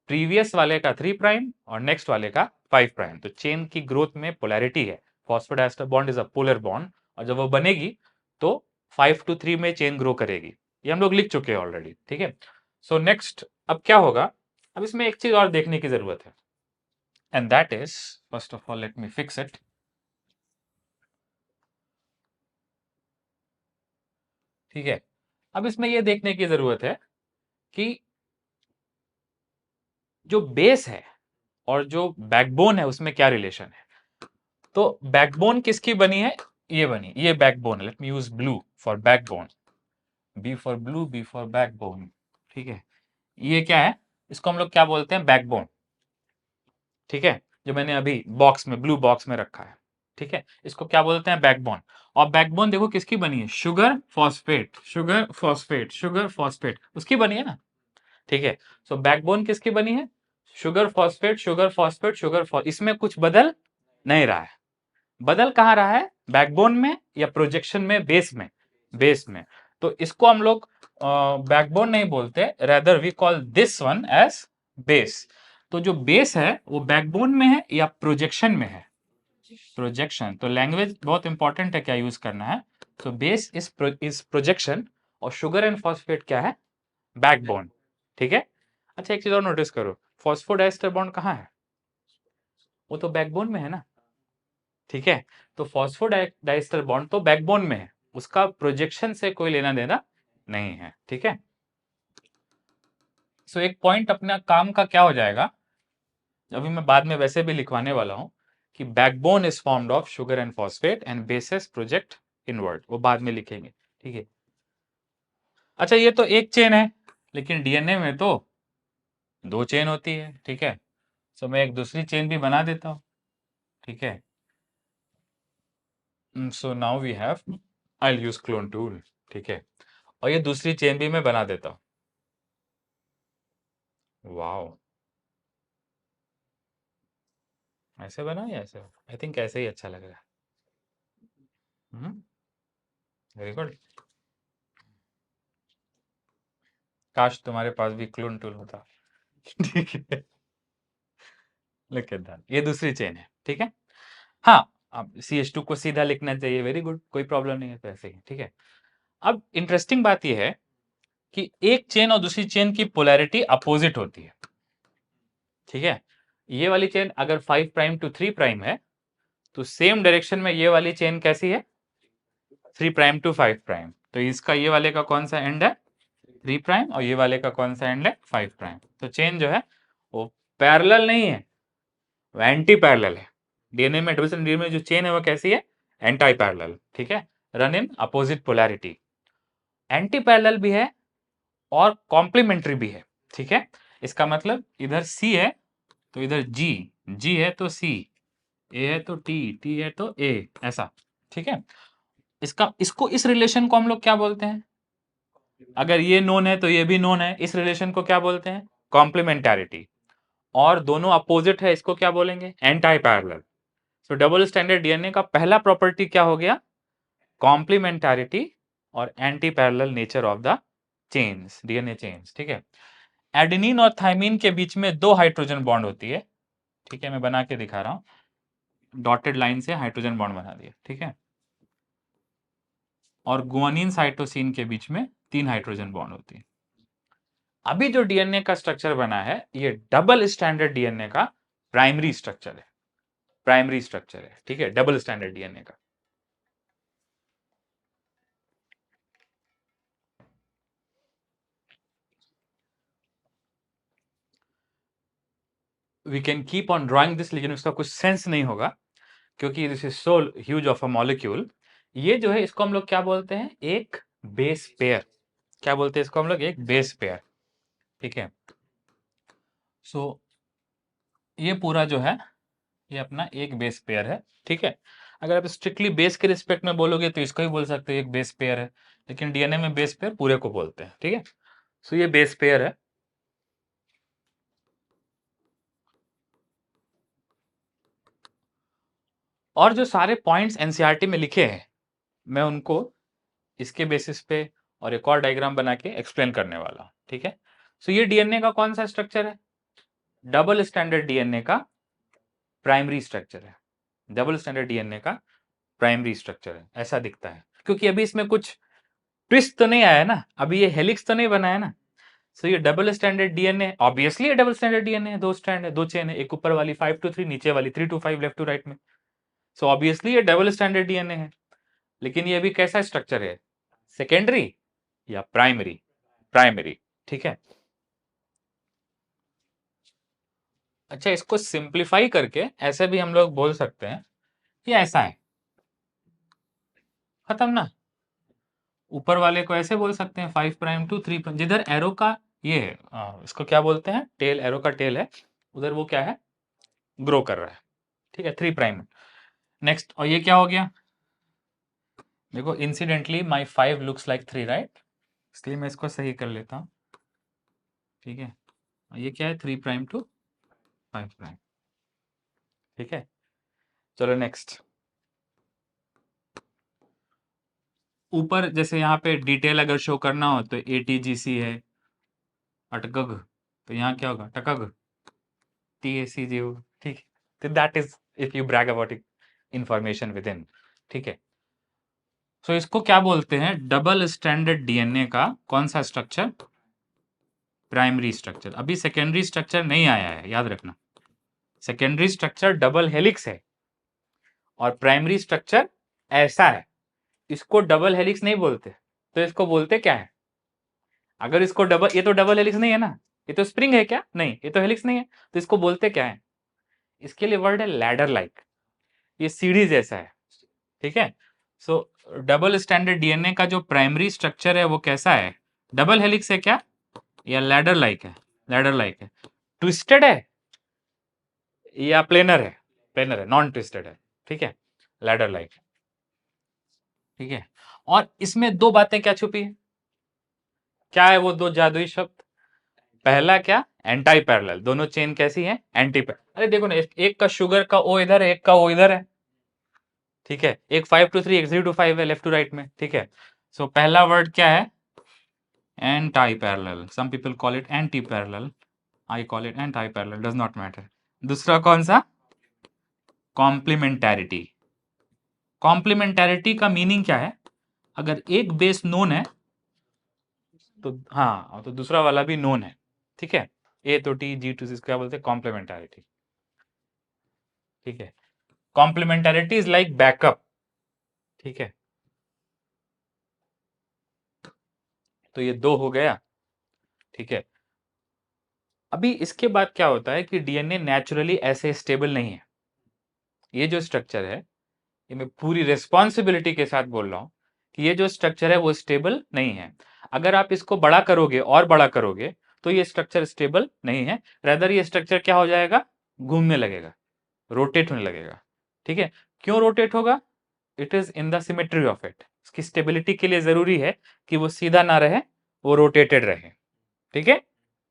प्रीवियस वाले का 3 प्राइम और नेक्स्ट वाले का 5 प्राइम। तो चेन की ग्रोथ में पोलैरिटी है, phosphodiester bond is a polar bond, और जब वो बनेगी तो 5 to 3 में चेन ग्रो करेगी, ये हम लोग लिख चुके हैं ऑलरेडी, ठीक है। सो नेक्स्ट अब क्या होगा, अब इसमें एक चीज और देखने की जरूरत है, and that is, first of all let me fix it, ठीक है। अब इसमें यह देखने की जरूरत है कि जो बेस है और जो बैकबोन है उसमें क्या रिलेशन है। तो बैकबोन किसकी बनी है? ये बनी, ये बैकबोन है। Let me use blue for backbone, B for blue, B for backbone, ठीक है। ये क्या है? इसको हम लोग क्या बोलते हैं? बैकबोन, ठीक है। जो मैंने अभी बॉक्स में, ब्लू बॉक्स में रखा है, ठीक है, इसको क्या बोलते हैं? बैकबोन। और बैकबोन देखो किसकी बनी है? Sugar phosphate, sugar phosphate, sugar phosphate, उसकी बनी है ना, ठीक है। सो बैकबोन किसकी बनी है? Sugar phosphate, sugar phosphate, sugar phosphate, इसमें कुछ बदल नहीं रहा है। बदल कहां रहा है? बैकबोन में या प्रोजेक्शन में, बेस में? बेस में। तो इसको हम लोग बैकबोन नहीं बोलते, rather we call this one as base. तो जो बेस है वो बैकबोन में है या प्रोजेक्शन में है? प्रोजेक्शन। तो लैंग्वेज बहुत इंपॉर्टेंट है, क्या यूज करना है। तो बेस इज प्रोजेक्शन और शुगर एंड फॉस्फेट क्या है? बैकबोन, ठीक है। अच्छा, एक चीज और नोटिस करो, फॉस्फोडाइस्टर बॉन्ड कहाँ है? वो तो बैकबोन में है ना, ठीक है। तो फॉस्फोडाइस्टर बॉन्ड तो बैकबोन में है, उसका प्रोजेक्शन से कोई लेना देना नहीं है, ठीक है। सो एक पॉइंट अपना काम का क्या हो जाएगा, अभी मैं बाद में वैसे भी लिखवाने वाला हूं, कि backbone is formed of sugar and phosphate and bases project inward, वो बाद में लिखेंगे, ठीक है। अच्छा, ये तो एक चेन है, लेकिन डीएनए में तो 2 चेन होती है, ठीक है। सो मैं एक दूसरी चेन भी बना देता हूं, ठीक है। So now we have, I use clone tool, ठीक है। और ये दूसरी चेन भी मैं बना देता हूं। वाओ, ऐसे बना या ऐसे? आई थिंक ऐसे ही अच्छा लग रहा है। Very good. काश तुम्हारे पास भी क्लोन टूल होता। ठीक है, लुक एट दैट, ये दूसरी चेन है, ठीक है। हाँ, अब CH2 को सीधा लिखना चाहिए, वेरी गुड, कोई प्रॉब्लम नहीं है, तो ऐसे ही, ठीक है। अब इंटरेस्टिंग बात यह है कि एक चेन और दूसरी चेन की पोलैरिटी अपोजिट होती है, ठीक है। ये वाली चेन अगर 5 प्राइम टू 3 प्राइम है, तो सेम डायरेक्शन में ये वाली चेन कैसी है? 3 प्राइम टू 5 प्राइम। तो इसका ये वाले का कौन सा एंड है? 3 प्राइम, और ये वाले का कौन सा एंड है? 5 प्राइम। तो चेन जो है वो पैरेलल नहीं है, वो एंटी पैरेलल है। डीएनए में, डबल स्ट्रैंड डीएनए में जो चेन है वो कैसी है? एंटी पैरेलल, ठीक है, run in opposite polarity. Anti parallel भी है और कॉम्प्लीमेंट्री भी है, ठीक है। इसका मतलब इधर C है तो इधर G, G है तो C, A है तो T, T है तो A, ऐसा, ठीक है। इसको, इस रिलेशन को हम लोग क्या बोलते हैं? अगर ये नोन है तो ये भी नोन है, इस रिलेशन को क्या बोलते हैं? कॉम्प्लीमेंटैरिटी। और दोनों अपोजिट है, इसको क्या बोलेंगे? Anti parallel. सो डबल स्टैंडर्ड डीएनए का पहला प्रॉपर्टी क्या हो गया? कॉम्प्लीमेंटैरिटी और anti parallel nature of the chains, DNA chains, ठीक है। एडेनिन और थाइमिन के बीच में 2 हाइड्रोजन बॉन्ड होती है, ठीक है, मैं बना के दिखा रहा हूं, डॉटेड लाइन से हाइड्रोजन बॉन्ड बना दिया, ठीक है। और गुआनिन साइटोसिन के बीच में 3 हाइड्रोजन बॉन्ड होती है। अभी जो डीएनए का स्ट्रक्चर बना है ये डबल स्टैंडर्ड डीएनए का प्राइमरी स्ट्रक्चर है, प्राइमरी स्ट्रक्चर है, ठीक है, डबल स्टैंडर्ड डीएनए का। We can keep on drawing this, लेकिन उसका कुछ सेंस नहीं होगा क्योंकि this is so huge of a molecule. ये जो है इसको हम लोग क्या बोलते हैं, एक बेस पेयर। क्या बोलते हैं इसको हम लोग, एक बेस पेयर। ठीक है, सो ये पूरा जो है ये अपना एक बेस पेयर है। ठीक है, अगर आप स्ट्रिक्टली बेस के रिस्पेक्ट में बोलोगे तो इसको ही बोल सकते हो एक बेस पेयर है, लेकिन डीएनए में बेस पेयर पूरे को बोलते हैं। ठीक है, सो ये बेस पेयर है। और जो सारे पॉइंट्स एनसीईआरटी में लिखे हैं मैं उनको इसके बेसिस पे और एक और डायग्राम बना के एक्सप्लेन करने वाला हूं। ठीक है, सो ये डीएनए का कौन सा स्ट्रक्चर है, डबल स्टैंडर्ड डीएनए का प्राइमरी स्ट्रक्चर है। डबल स्टैंडर्ड डीएनए का प्राइमरी स्ट्रक्चर है, ऐसा दिखता है, क्योंकि अभी इसमें कुछ ट्विस्ट तो नहीं आया है ना, अभी ये हेलिक्स तो नहीं बना है ना। सो ये डबल स्टैंडर्ड डीएनए, ऑब्वियसली ये डबल स्टैंडर्ड डीएनए है, दो स्ट्रैंड है, दो चेन है, एक ऊपर वाली 5 to 3, नीचे वाली 3 to 5 लेफ्ट टू राइट में। सो ऑब्वियसली ये डबल स्टैंडर्ड डीएनए है, लेकिन ये अभी कैसा स्ट्रक्चर है, सेकेंडरी या प्राइमरी, प्राइमरी। ठीक है, अच्छा इसको सिंप्लीफाई करके ऐसे भी हम लोग बोल सकते हैं कि ऐसा है, खत्म ना। ऊपर वाले को ऐसे बोल सकते हैं 5 प्राइम टू 3 प्राइम, जिधर एरो का ये है इसको क्या बोलते हैं, टेल, एरो का टेल है, उधर वो क्या है, ग्रो कर रहा है। ठीक है, 3 प्राइम। नेक्स्ट, और ये क्या हो गया, देखो इंसिडेंटली माई 5 लुक्स लाइक 3, राइट, इसलिए मैं इसको सही कर लेता हूँ। ठीक है, और ये क्या है, 3 प्राइम टू 5 प्राइम। ठीक है, चलो नेक्स्ट। ऊपर जैसे यहाँ पे डिटेल अगर शो करना हो तो ATGC है, अटकग, तो यहाँ क्या होगा, टकग, TACG होगा। ठीक है, तो that is if you brag about information with in. ठीक है, सो इसको क्या बोलते हैं, डबल स्टैंडर्ड डीएनए का कौन सा स्ट्रक्चर, प्राइमरी स्ट्रक्चर। अभी सेकेंडरी स्ट्रक्चर नहीं आया है, याद रखना, सेकेंडरी स्ट्रक्चर डबल हेलिक्स है और प्राइमरी स्ट्रक्चर ऐसा है। इसको डबल हेलिक्स नहीं बोलते, तो इसको बोलते क्या है, अगर इसको डबल, ये तो डबल हेलिक्स नहीं है ना, ये तो स्प्रिंग है क्या, नहीं ये तो हेलिक्स नहीं है, तो इसको बोलते क्या है, इसके लिए वर्ड है लैडर लाइक, ये सीढ़ी जैसा है। ठीक है, सो डबल स्टैंडर्ड डीएनए का जो प्राइमरी स्ट्रक्चर है वो कैसा है, डबल हेलिक्स है क्या, या लैडर लाइक है, लैडर लाइक है, ट्विस्टेड है या प्लेनर है, प्लेनर है, नॉन ट्विस्टेड है। ठीक है, लैडर लाइक। ठीक है, और इसमें दो बातें क्या छुपी है, क्या है वो दो जादुई शब्द, पहला क्या, एंटी पैरेलल, दोनों चेन कैसी है, एंटी पैरेलल। अरे देखो ना, एक का शुगर का ओ इधर है, एक का ओ इधर है। ठीक है, एक 5 to 3, एक 0 to 5 है लेफ्ट टू राइट में। ठीक है, सो पहला वर्ड क्या है, anti parallel, some people call it anti parallel, I call it anti parallel, does not matter. दूसरा कौन सा, कॉम्प्लीमेंटैरिटी। कॉम्प्लीमेंटैरिटी का मीनिंग क्या है, अगर एक बेस नोन है तो हाँ, तो दूसरा वाला भी नोन है। ठीक है, A तो T, G to C, क्या बोलते हैं, कॉम्प्लीमेंटैरिटी। ठीक है, कॉम्प्लीमेंटैरिटी इज लाइक बैकअप। ठीक है, तो ये दो हो गया। ठीक है, अभी इसके बाद क्या होता है कि डीएनए नेचुरली ऐसे स्टेबल नहीं है। ये जो स्ट्रक्चर है, ये मैं पूरी रिस्पॉन्सिबिलिटी के साथ बोल रहा हूं कि ये जो स्ट्रक्चर है वो स्टेबल नहीं है। अगर आप इसको बड़ा करोगे और बड़ा करोगे तो ये स्ट्रक्चर स्टेबल नहीं है, रेदर ये स्ट्रक्चर क्या हो जाएगा, घूमने लगेगा, रोटेट होने लगेगा। ठीक है, क्यों रोटेट होगा, it is in the symmetry of it, इसकी स्टेबिलिटी के लिए जरूरी है कि वो सीधा ना रहे, वो रोटेटेड रहे। ठीक है,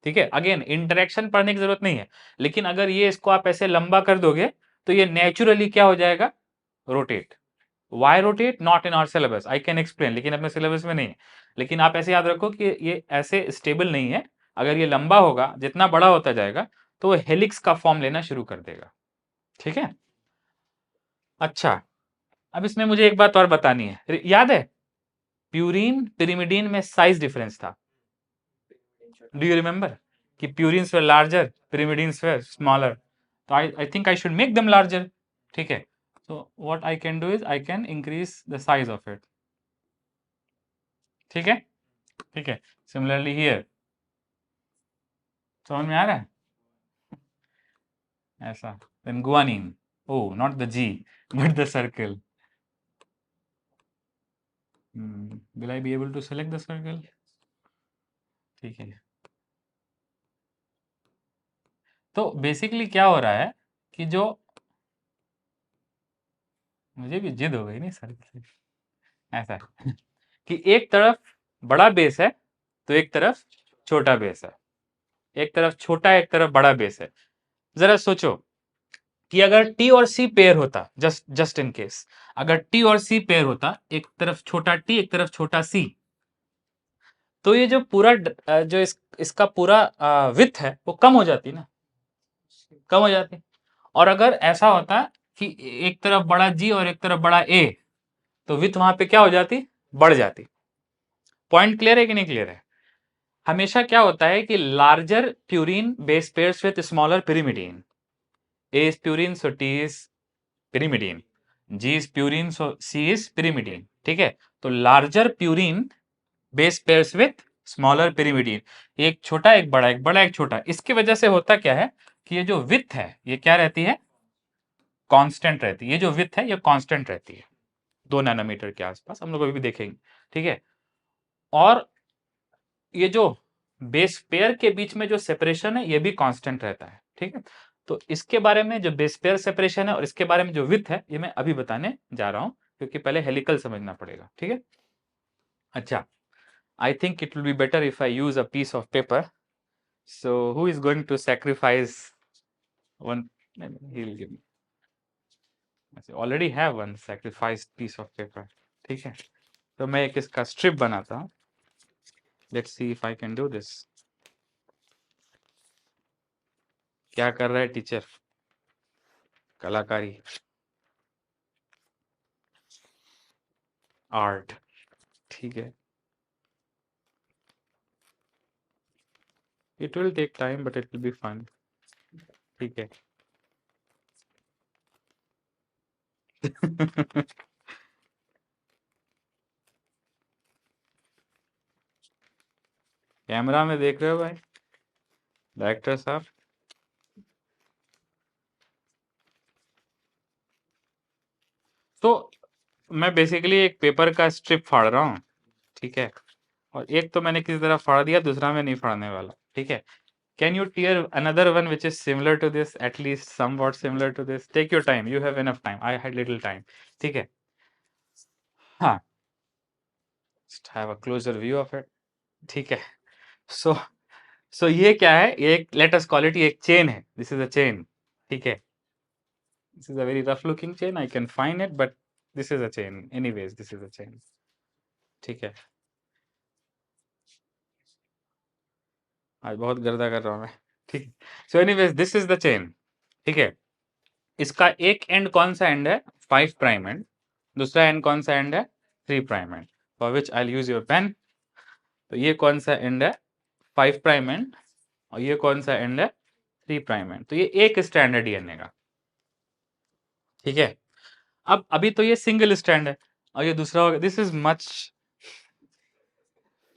ठीक है, अगेन इंटरेक्शन पढ़ने की जरूरत नहीं है, लेकिन अगर ये इसको आप ऐसे लंबा कर दोगे तो ये नेचुरली क्या हो जाएगा, rotate. Why rotate, not in our syllabus, I can explain, लेकिन अपने सिलेबस में नहीं है। लेकिन आप ऐसे याद रखो कि ये ऐसे स्टेबल नहीं है, अगर ये लंबा होगा, जितना बड़ा होता जाएगा तो वो हेलिक्स का फॉर्म लेना शुरू कर देगा। ठीक है, अच्छा, अब इसमें मुझे एक बात और बतानी है, याद है प्यूरिन पिरिमिडीन में साइज डिफरेंस था, डू यू रिमेंबर, कि purines were larger, pyrimidines were smaller, तो I think I should make them larger। ठीक है, so what I can do is I can increase the size of it। ठीक है, ठीक है, similarly here, समझ में आ रहा है। ऐसा, then guanine. Oh, not the G, but the circle. Will I be able to select the circle? ठीक है, तो बेसिकली क्या हो रहा है कि जो, मुझे भी जिद हो गई नहीं सर्कल, ऐसा है कि एक तरफ बड़ा बेस है तो एक तरफ छोटा बेस है, एक तरफ छोटा है एक तरफ बड़ा बेस है। जरा सोचो कि अगर टी और सी पेयर होता, जस्ट इन केस, अगर टी और सी पेयर होता, एक तरफ छोटा टी एक तरफ छोटा सी, तो ये जो पूरा जो इसका पूरा विथ है वो कम हो जाती ना, कम हो जाती। और अगर ऐसा होता कि एक तरफ बड़ा जी और एक तरफ बड़ा ए, तो विथ वहां पे क्या हो जाती, बढ़ जाती। पॉइंट क्लियर है कि नहीं क्लियर है? हमेशा क्या होता है कि larger purine base pairs with smaller pyrimidine. A is purine, so T is pyrimidine. G is purine, so C is pyrimidine. ठीक है, तो larger purine base pairs with smaller pyrimidine, एक छोटा एक बड़ा, एक बड़ा एक छोटा। इसकी वजह से होता क्या है कि ये जो विथ है ये क्या रहती है, कांस्टेंट रहती है। ये जो विथ है ये कांस्टेंट रहती है 2 नैनोमीटर के आसपास, हम लोग अभी भी देखेंगे। ठीक है, और ये जो बेस पेयर के बीच में जो सेपरेशन है ये भी कांस्टेंट रहता है। ठीक है, तो इसके बारे में जो बेस पेयर सेपरेशन है और इसके बारे में जो विथ है ये मैं अभी बताने जा रहा हूं, क्योंकि पहले हेलिकल समझना पड़ेगा। ठीक है, अच्छा, I think it will be better if I use a piece of paper, so who is going to sacrifice one, he will give me, already have one sacrificed piece of paper. ठीक है, तो मैं एक इसका strip बनाता हूं, let's see if I can do this. क्या कर रहा है टीचर, कलाकारी, आर्ट। ठीक है, it will take time but it will be fun. ठीक है कैमरा में देख रहे हो भाई डायरेक्टर साहब? तो मैं बेसिकली एक पेपर का स्ट्रिप फाड़ रहा हूँ। ठीक है, और एक तो मैंने किसी तरह फाड़ दिया, दूसरा मैं नहीं फाड़ने वाला। ठीक है, can you tear another one which is similar to this, at least somewhat similar to this? Take your time, you have enough time, I had little time. ठीक है, हाँ, just have a closer view of it. ठीक है, so ये क्या है, ये एक, लेट अस कॉल इट, एक चेन है, दिस इज अ चेन। ठीक है, this is a very rough looking chain, I can find it but this is a chain, anyways this is a chain. ठीक है, आज बहुत गर्दा कर रहा हूं मैं। ठीक, so anyways this is the chain. ठीक है, इसका एक एंड कौन सा एंड है, 5 प्राइम एंड, दूसरा एंड कौन सा एंड है, 3 prime end, for which I use your pen. तो ये कौन सा एंड है, 5 प्राइम एंड, और ये कौन सा एंड है, 3 प्राइम एंड। तो ये एक स्ट्रैंड है डीएनए का। ठीक है, अब अभी तो ये सिंगल स्ट्रैंड है, और ये दूसरा होगा, this is much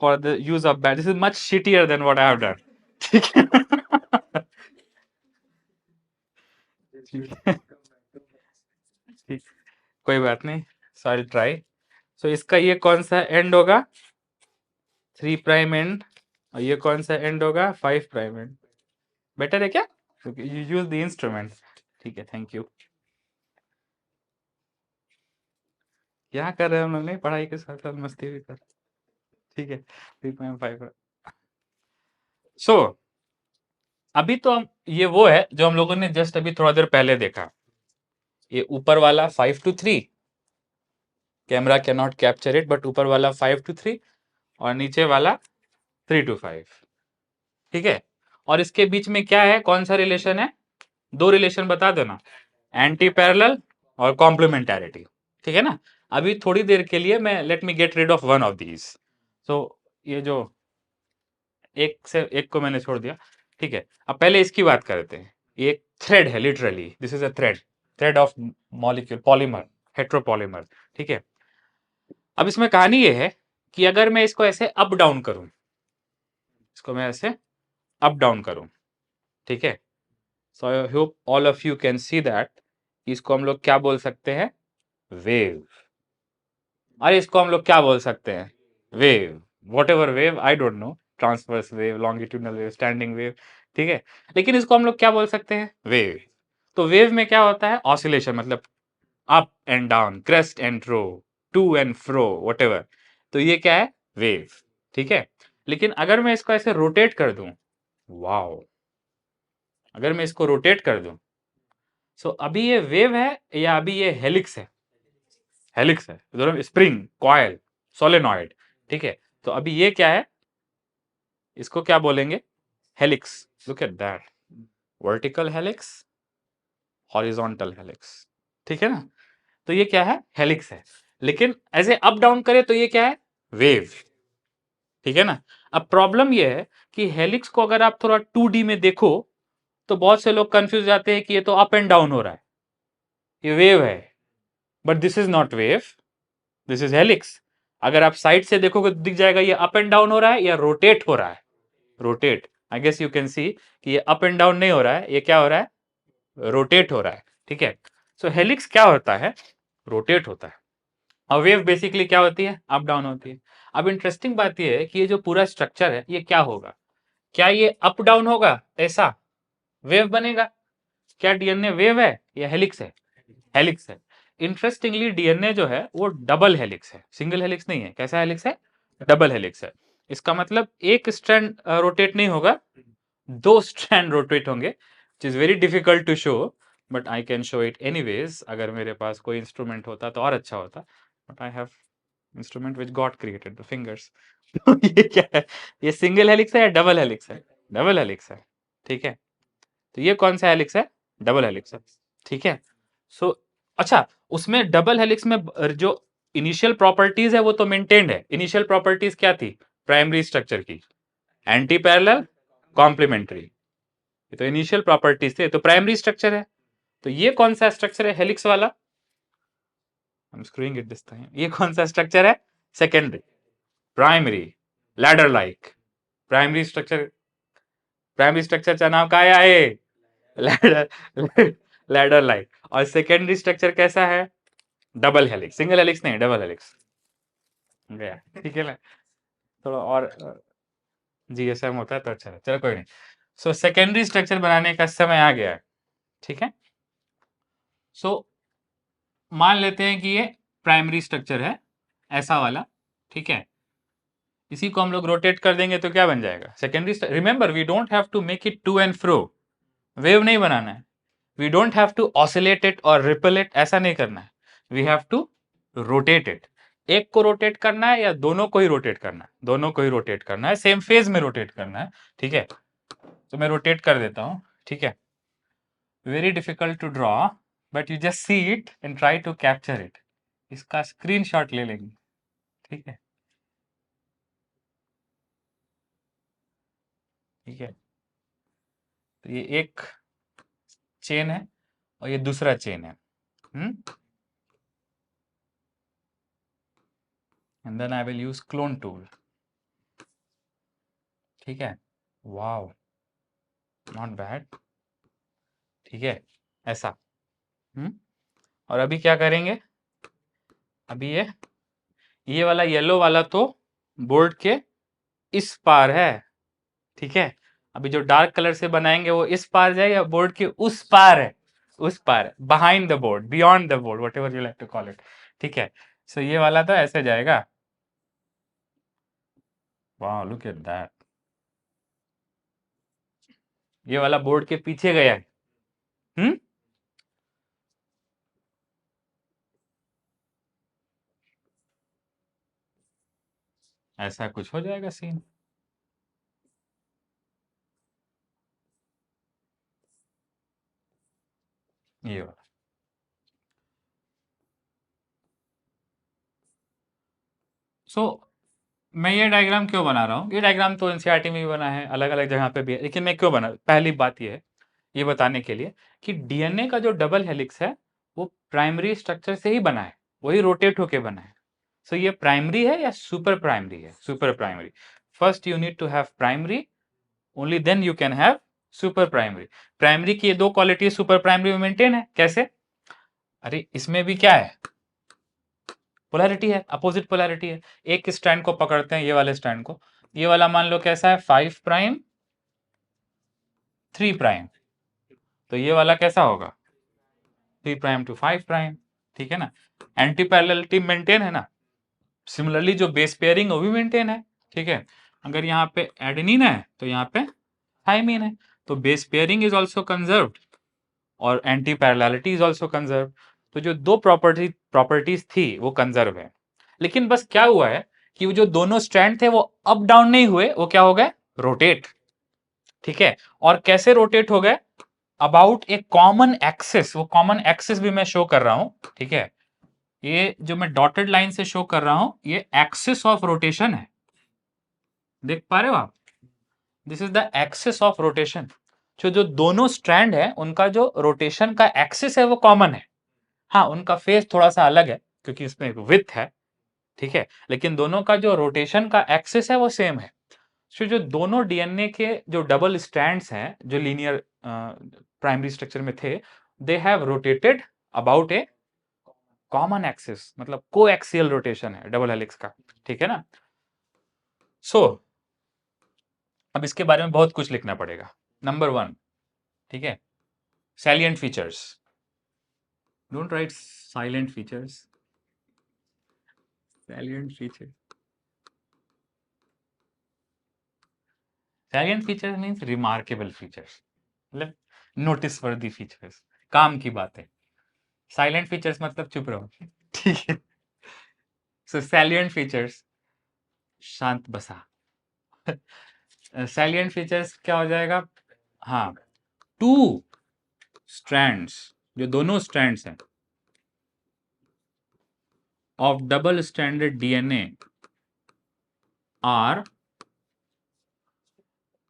for the use of bat, this is much shittier than what I have done. ठीक है ठीक, कोई बात नहीं, सो आई ट्राई। सो इसका ये कौन सा एंड होगा, 3 प्राइम एंड, और ये कौन सा एंड होगा, 5 प्राइम एंड। बेटर है क्या, यू यूज द इंस्ट्रूमेंट। ठीक है, थैंक यू। क्या कर रहे हैं हम लोग, नहीं पढ़ाई के साथ साथ मस्ती भी कर। ठीक है, 3.5। सो अभी तो हम, ये वो है जो हम लोगों ने जस्ट अभी थोड़ा देर पहले देखा, ये ऊपर वाला 5 to 3, camera can not capture it, but ऊपर वाला 5 to 3 और नीचे वाला 3 to 5। ठीक है, और इसके बीच में क्या है, कौन सा रिलेशन है, 2 रिलेशन बता दो ना, एंटी पैरेलल और कॉम्प्लीमेंटारिटी। ठीक है ना, अभी थोड़ी देर के लिए मैं, let me get rid of one of these. So ये जो एक से एक को मैंने छोड़ दिया। ठीक है, अब पहले इसकी बात करते हैं। ये एक थ्रेड है, literally this is a thread, thread of molecule, polymer, heteropolymer. ठीक है, अब इसमें कहानी ये है कि अगर मैं इसको ऐसे अप डाउन करूं, इसको मैं ऐसे अप डाउन करूं, ठीक है, so I hope all of you can see that इसको हम लोग क्या बोल सकते हैं, वेव। अरे इसको हम लोग क्या बोल सकते हैं, wave, what ever wave, I don't no, transverse wave, longitudinal wave, standing wave, ठीक है, लेकिन इसको हम लोग क्या बोल सकते हैं, वेव। तो वेव में क्या होता है, ऑसिलेशन, मतलब up and down, crest and row, to and fro, whatever, तो ये क्या है, वेव, ठीक है। लेकिन अगर मैं इसको ऐसे रोटेट कर दूं, वाओ, अगर मैं इसको रोटेट कर दूं, सो अभी ये वेव है या अभी ये हेलिक्स है, हेलिक्स है, दोनों स्प्रिंग, कॉइल, सोलेनॉइड, ठीक है। तो अभी ये क्या है, इसको क्या बोलेंगे, helix. Look at that, vertical helix, horizontal helix, ठीक है ना। तो ये क्या है, हेलिक्स है। लेकिन ऐसे अप डाउन करे तो ये क्या है, वेव, ठीक है ना। अब प्रॉब्लम ये है कि हेलिक्स को अगर आप थोड़ा 2D में देखो तो बहुत से लोग कंफ्यूज जाते हैं कि ये तो अप एंड डाउन हो रहा है, ये वेव है, but this is not wave, this is helix. अगर आप साइड से देखोगे तो दिख जाएगा ये अप एंड डाउन हो रहा है या रोटेट हो रहा है, rotate. I guess you can see कि ये अप एंड डाउन नहीं हो रहा है, ये क्या हो रहा है, रोटेट हो रहा है, ठीक है। सो हेलिक्स क्या होता है, रोटेट होता है, और वेव बेसिकली क्या होती है, अप डाउन होती है। अब इंटरेस्टिंग बात ये है कि ये जो पूरा स्ट्रक्चर है ये क्या होगा, क्या ये अप डाउन होगा, ऐसा वेव बनेगा, क्या डीएनए वेव है या हेलिक्स है, हेलिक्स है। इंटरेस्टिंगली डीएनए जो है वो डबल हेलिक्स है, सिंगल हेलिक्स नहीं है। कैसा हेलिक्स है, डबल हेलिक्स है। इसका मतलब एक स्ट्रैंड रोटेट नहीं होगा, दो स्ट्रैंड रोटेट होंगे, which is very difficult to show, but I can show it anyways. अगर मेरे पास कोई इंस्ट्रूमेंट होता तो और अच्छा होता, but I have instrument which God created, the fingers. तो ये क्या है, ये सिंगल हेलिक्स है या डबल हेलिक्स है, डबल हेलिक्स है, ठीक है। तो ये कौन सा हेलिक्स है, डबल हेलिक्स है, ठीक है। सो अच्छा, उसमें डबल हेलिक्स में जो इनिशियल प्रॉपर्टीज है वो तो मेंटेन्ड है। इनिशियल प्रॉपर्टीज क्या थी, प्राइमरी स्ट्रक्चर की, एंटी पैरेलल, कॉम्प्लीमेंट्री, ये तो इनिशियल प्रॉपर्टीज थे, तो प्राइमरी स्ट्रक्चर है। तो ये कौन सा स्ट्रक्चर है, हेलिक्स वाला, I am screwing it this time, ये कौन सा स्ट्रक्चर है, secondary, primary, ladder like, primary structure, primary structure का नाम क्या है, लैडर, लैडर लाइक। और सेकेंडरी स्ट्रक्चर कैसा है, डबल हेलिक्स, सिंगल हेलिक्स नहीं, डबल हेलिक्स गया, ठीक है ना। थोड़ा और जीएसएम होता है तो अच्छा है, चलो कोई नहीं। सो सेकेंडरी स्ट्रक्चर बनाने का समय आ गया है, ठीक है। सो मान लेते हैं कि ये प्राइमरी स्ट्रक्चर है, ऐसा वाला, ठीक है। इसी को हम लोग रोटेट कर देंगे तो क्या बन जाएगा, secondary. Remember we don't have to make it to and fro, wave नहीं बनाना है। We don't have to oscillate it और रिपल इट, ऐसा नहीं करना है। We have to rotate it. एक को रोटेट करना है या दोनों को ही रोटेट करना है, दोनों को ही रोटेट करना है, सेम फेज में रोटेट करना है, ठीक है। तो मैं रोटेट कर देता हूं, ठीक है। Very difficult to draw, but you just see it and try to capture it. इसका स्क्रीनशॉट ले लेंगे, ठीक है, ठीक है। तो ये एक चेन है और ये दूसरा चेन है, and then I will use clone tool, ठीक है। वाओ, नॉट बैड, ठीक है, ऐसा। और अभी क्या करेंगे, अभी ये वाला येलो वाला तो बोर्ड के इस पार है, ठीक है। अभी जो डार्क कलर से बनाएंगे वो इस पार जाए या बोर्ड के उस पार है, उस पार, behind the board, beyond the board, whatever you like to call it, ठीक है। सो ये वाला तो ऐसे जाएगा, वाह लुक एट दैट, ये वाला बोर्ड के पीछे गया है, ऐसा कुछ हो जाएगा सीन। ये वाला, सो मैं ये डायग्राम क्यों बना रहा हूँ, ये डायग्राम तो एनसीईआरटी में भी बना है, अलग अलग जगह पे भी है, लेकिन मैं क्यों बना, पहली बात ये है, ये बताने के लिए कि डीएनए का जो डबल हेलिक्स है वो प्राइमरी स्ट्रक्चर से ही बना है, वही रोटेट होके बना है। सो ये प्राइमरी है या सुपर प्राइमरी है, super primary. First you need to have primary, only then you can have super primary. Primary की ये दो क्वालिटी सुपर प्राइमरी में मेंटेन है। कैसे? अरे इसमें भी क्या है, पोलैरिटी है, अपोजिट पोलैरिटी है। एक स्ट्रैंड को पकड़ते हैं, ये वाले स्ट्रैंड को, ये वाला मान लो कैसा है, 5 प्राइम 3 प्राइम, तो ये वाला कैसा होगा, 3 प्राइम टू 5 प्राइम, ठीक है ना। एंटी पैरेललिटी मेंटेन है ना। सिमिलरली जो बेस पेयरिंग वो भी मेंटेन है, ठीक है। अगर यहाँ पे एडेनिन है तो यहाँ पे थाइमिन है, तो base pairing is also conserved और एंटी पैरेललिटी इज ऑल्सो कंजर्व। तो जो दो प्रॉपर्टीज थी वो कंजर्व है। लेकिन बस क्या हुआ है कि वो जो दोनों स्ट्रैंड थे वो अप डाउन नहीं हुए, वो क्या हो गए, रोटेट, ठीक है। और कैसे रोटेट हो गए, अबाउट ए कॉमन एक्सिस। वो कॉमन एक्सिस भी मैं शो कर रहा हूं, ठीक है। ये जो मैं डॉटेड लाइन से शो कर रहा हूं ये एक्सिस ऑफ रोटेशन है, देख पा रहे हो आप, this is the axis of rotation. जो दोनों स्ट्रैंड है उनका जो रोटेशन का एक्सिस है वो कॉमन है। हाँ, उनका फेस थोड़ा सा अलग है क्योंकि इसमें एक विड्थ है, ठीक है, लेकिन दोनों का जो रोटेशन का एक्सिस है वो सेम है। तो जो दोनों डीएनए के जो डबल स्ट्रैंड्स हैं जो लीनियर प्राइमरी स्ट्रक्चर में थे, they have rotated about A common axis, मतलब कोएक्सियल रोटेशन है डबल हेलिक्स का, ठीक है ना। सो अब इसके बारे में बहुत कुछ लिखना पड़ेगा। नंबर 1, ठीक है, salient features. Don't write salient features, salient feature. Salient features means remarkable features, मतलब नोटिस वर्दी फीचर्स, काम की बातें। साइलेंट फीचर्स मतलब चुप रहो, ठीक है। सो सैलिएंट फीचर्स, शांत बसा। सैलिएंट फीचर्स क्या हो जाएगा, हाँ, टू स्ट्रैंड्स, जो दोनों स्ट्रैंड्स हैं of double stranded DNA are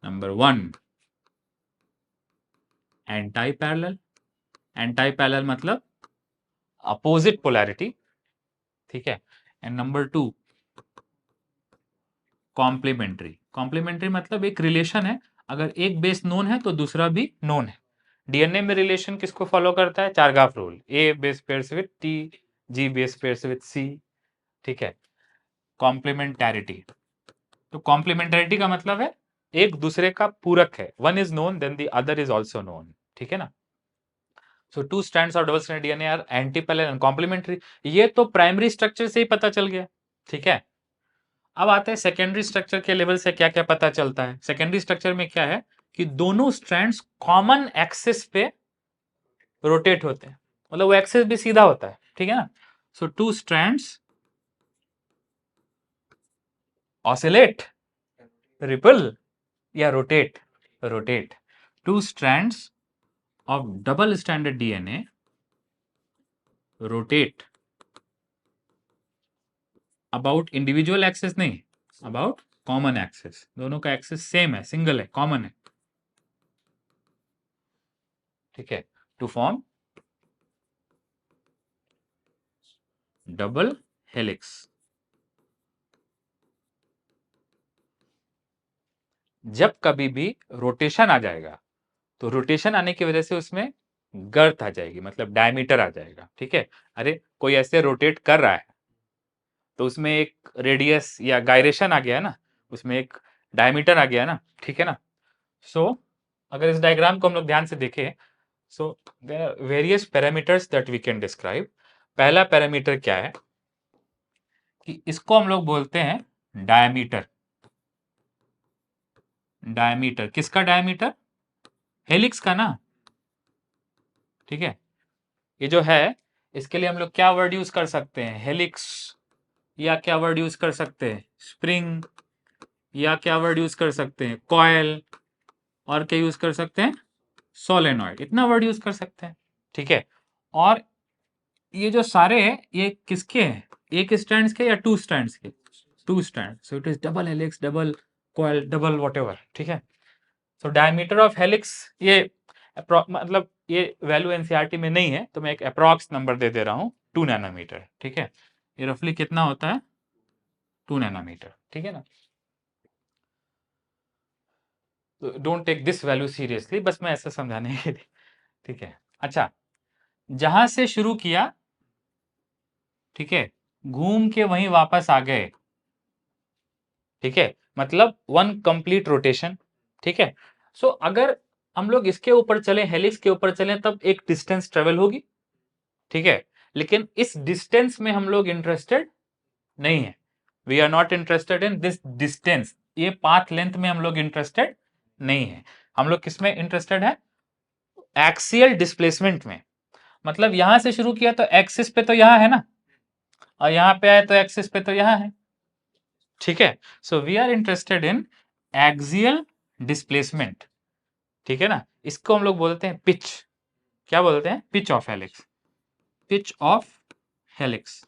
number 1 anti parallel. Anti parallel मतलब अपोजिट पोलैरिटी, ठीक है। And number 2 complementary. कॉम्प्लीमेंट्री मतलब एक रिलेशन है, अगर एक बेस नोन है तो दूसरा भी नोन है। डीएनए में रिलेशन किसको फॉलो करता है, Chargaff rule, A base pairs with T, G base pairs with C, ठीक है। कॉम्प्लीमेंटैरिटी, तो कॉम्प्लीमेंटैरिटी का मतलब है एक दूसरे का पूरक है, one is known then the other is also known, ठीक है ना। So two strands of double stranded DNA are anti parallel and complementary. ये तो प्राइमरी स्ट्रक्चर से ही पता चल गया, ठीक है। अब आते हैं सेकेंडरी स्ट्रक्चर के लेवल से क्या क्या पता चलता है। सेकेंडरी स्ट्रक्चर में क्या है कि दोनों स्ट्रैंड्स कॉमन एक्सिस पे रोटेट होते हैं, मतलब वो एक्सिस भी सीधा होता है, ठीक है ना। So two strands oscillate, ripple या rotate, rotate. To strands of double stranded DNA rotate about individual axis नहीं, अबाउट कॉमन एक्सिस। दोनों का एक्सिस सेम है, सिंगल है, कॉमन है, ठीक है, टू फॉर्म डबल हेलिक्स। जब कभी भी रोटेशन आ जाएगा तो रोटेशन आने की वजह से उसमें गर्थ आ जाएगी, मतलब डायमीटर आ जाएगा, ठीक है। अरे कोई ऐसे रोटेट कर रहा है तो उसमें एक रेडियस या गायरेशन आ गया ना, उसमें एक डायमीटर आ गया ना, ठीक है ना। सो अगर इस डायग्राम को हम लोग ध्यान से देखें, so there are various parameters that we can describe. पहला पैरामीटर क्या है कि इसको हम लोग बोलते हैं डायमीटर। डायमीटर किसका, डायमीटर हेलिक्स का ना, ठीक है। ये जो है इसके लिए हम लोग क्या वर्ड यूज कर सकते हैं, हेलिक्स, या क्या वर्ड यूज कर सकते हैं, स्प्रिंग, या क्या वर्ड यूज कर सकते हैं, कॉयल, और क्या यूज कर सकते हैं, सोलेनॉइड। इतना वर्ड यूज कर सकते हैं, ठीक है। और ये जो सारे हैं ये किसके हैं, एक स्ट्रैंड्स के या टू स्ट्रैंड्स के, two strand, so it is double helix, double coil, double whatever, ठीक है। सो डायमीटर ऑफ हेलिक्स, ये मतलब ये वैल्यू एनसीईआरटी में नहीं है तो मैं एक अप्रॉक्स नंबर दे दे रहा हूं, 2 नैनोमीटर, ठीक है। ये रफली कितना होता है, 2 नैनोमीटर, ठीक है ना। तो don't take this value seriously, बस मैं ऐसा समझाने के लिए, ठीक है। अच्छा, जहां से शुरू किया, ठीक है, घूम के वहीं वापस आ गए, ठीक है, मतलब वन कंप्लीट रोटेशन, ठीक है। सो अगर हम लोग इसके ऊपर चले, हेलिक्स के ऊपर चले, तब एक डिस्टेंस ट्रेवल होगी, ठीक है, लेकिन इस डिस्टेंस में हम लोग इंटरेस्टेड नहीं है। We are not interested in this distance, ये पाथ लेंथ में हम लोग इंटरेस्टेड नहीं है। हम लोग किस में इंटरेस्टेड है? एक्सियल डिस्प्लेसमेंट में। मतलब यहां से शुरू किया तो एक्सिस पे तो यहां है ना, और यहां पे आए तो एक्सिस पे तो यहां है, ठीक है। So we are interested in axial displacement, ठीक है ना। इसको हम लोग बोलते हैं पिच। क्या बोलते हैं? Pitch of helix, pitch of helix.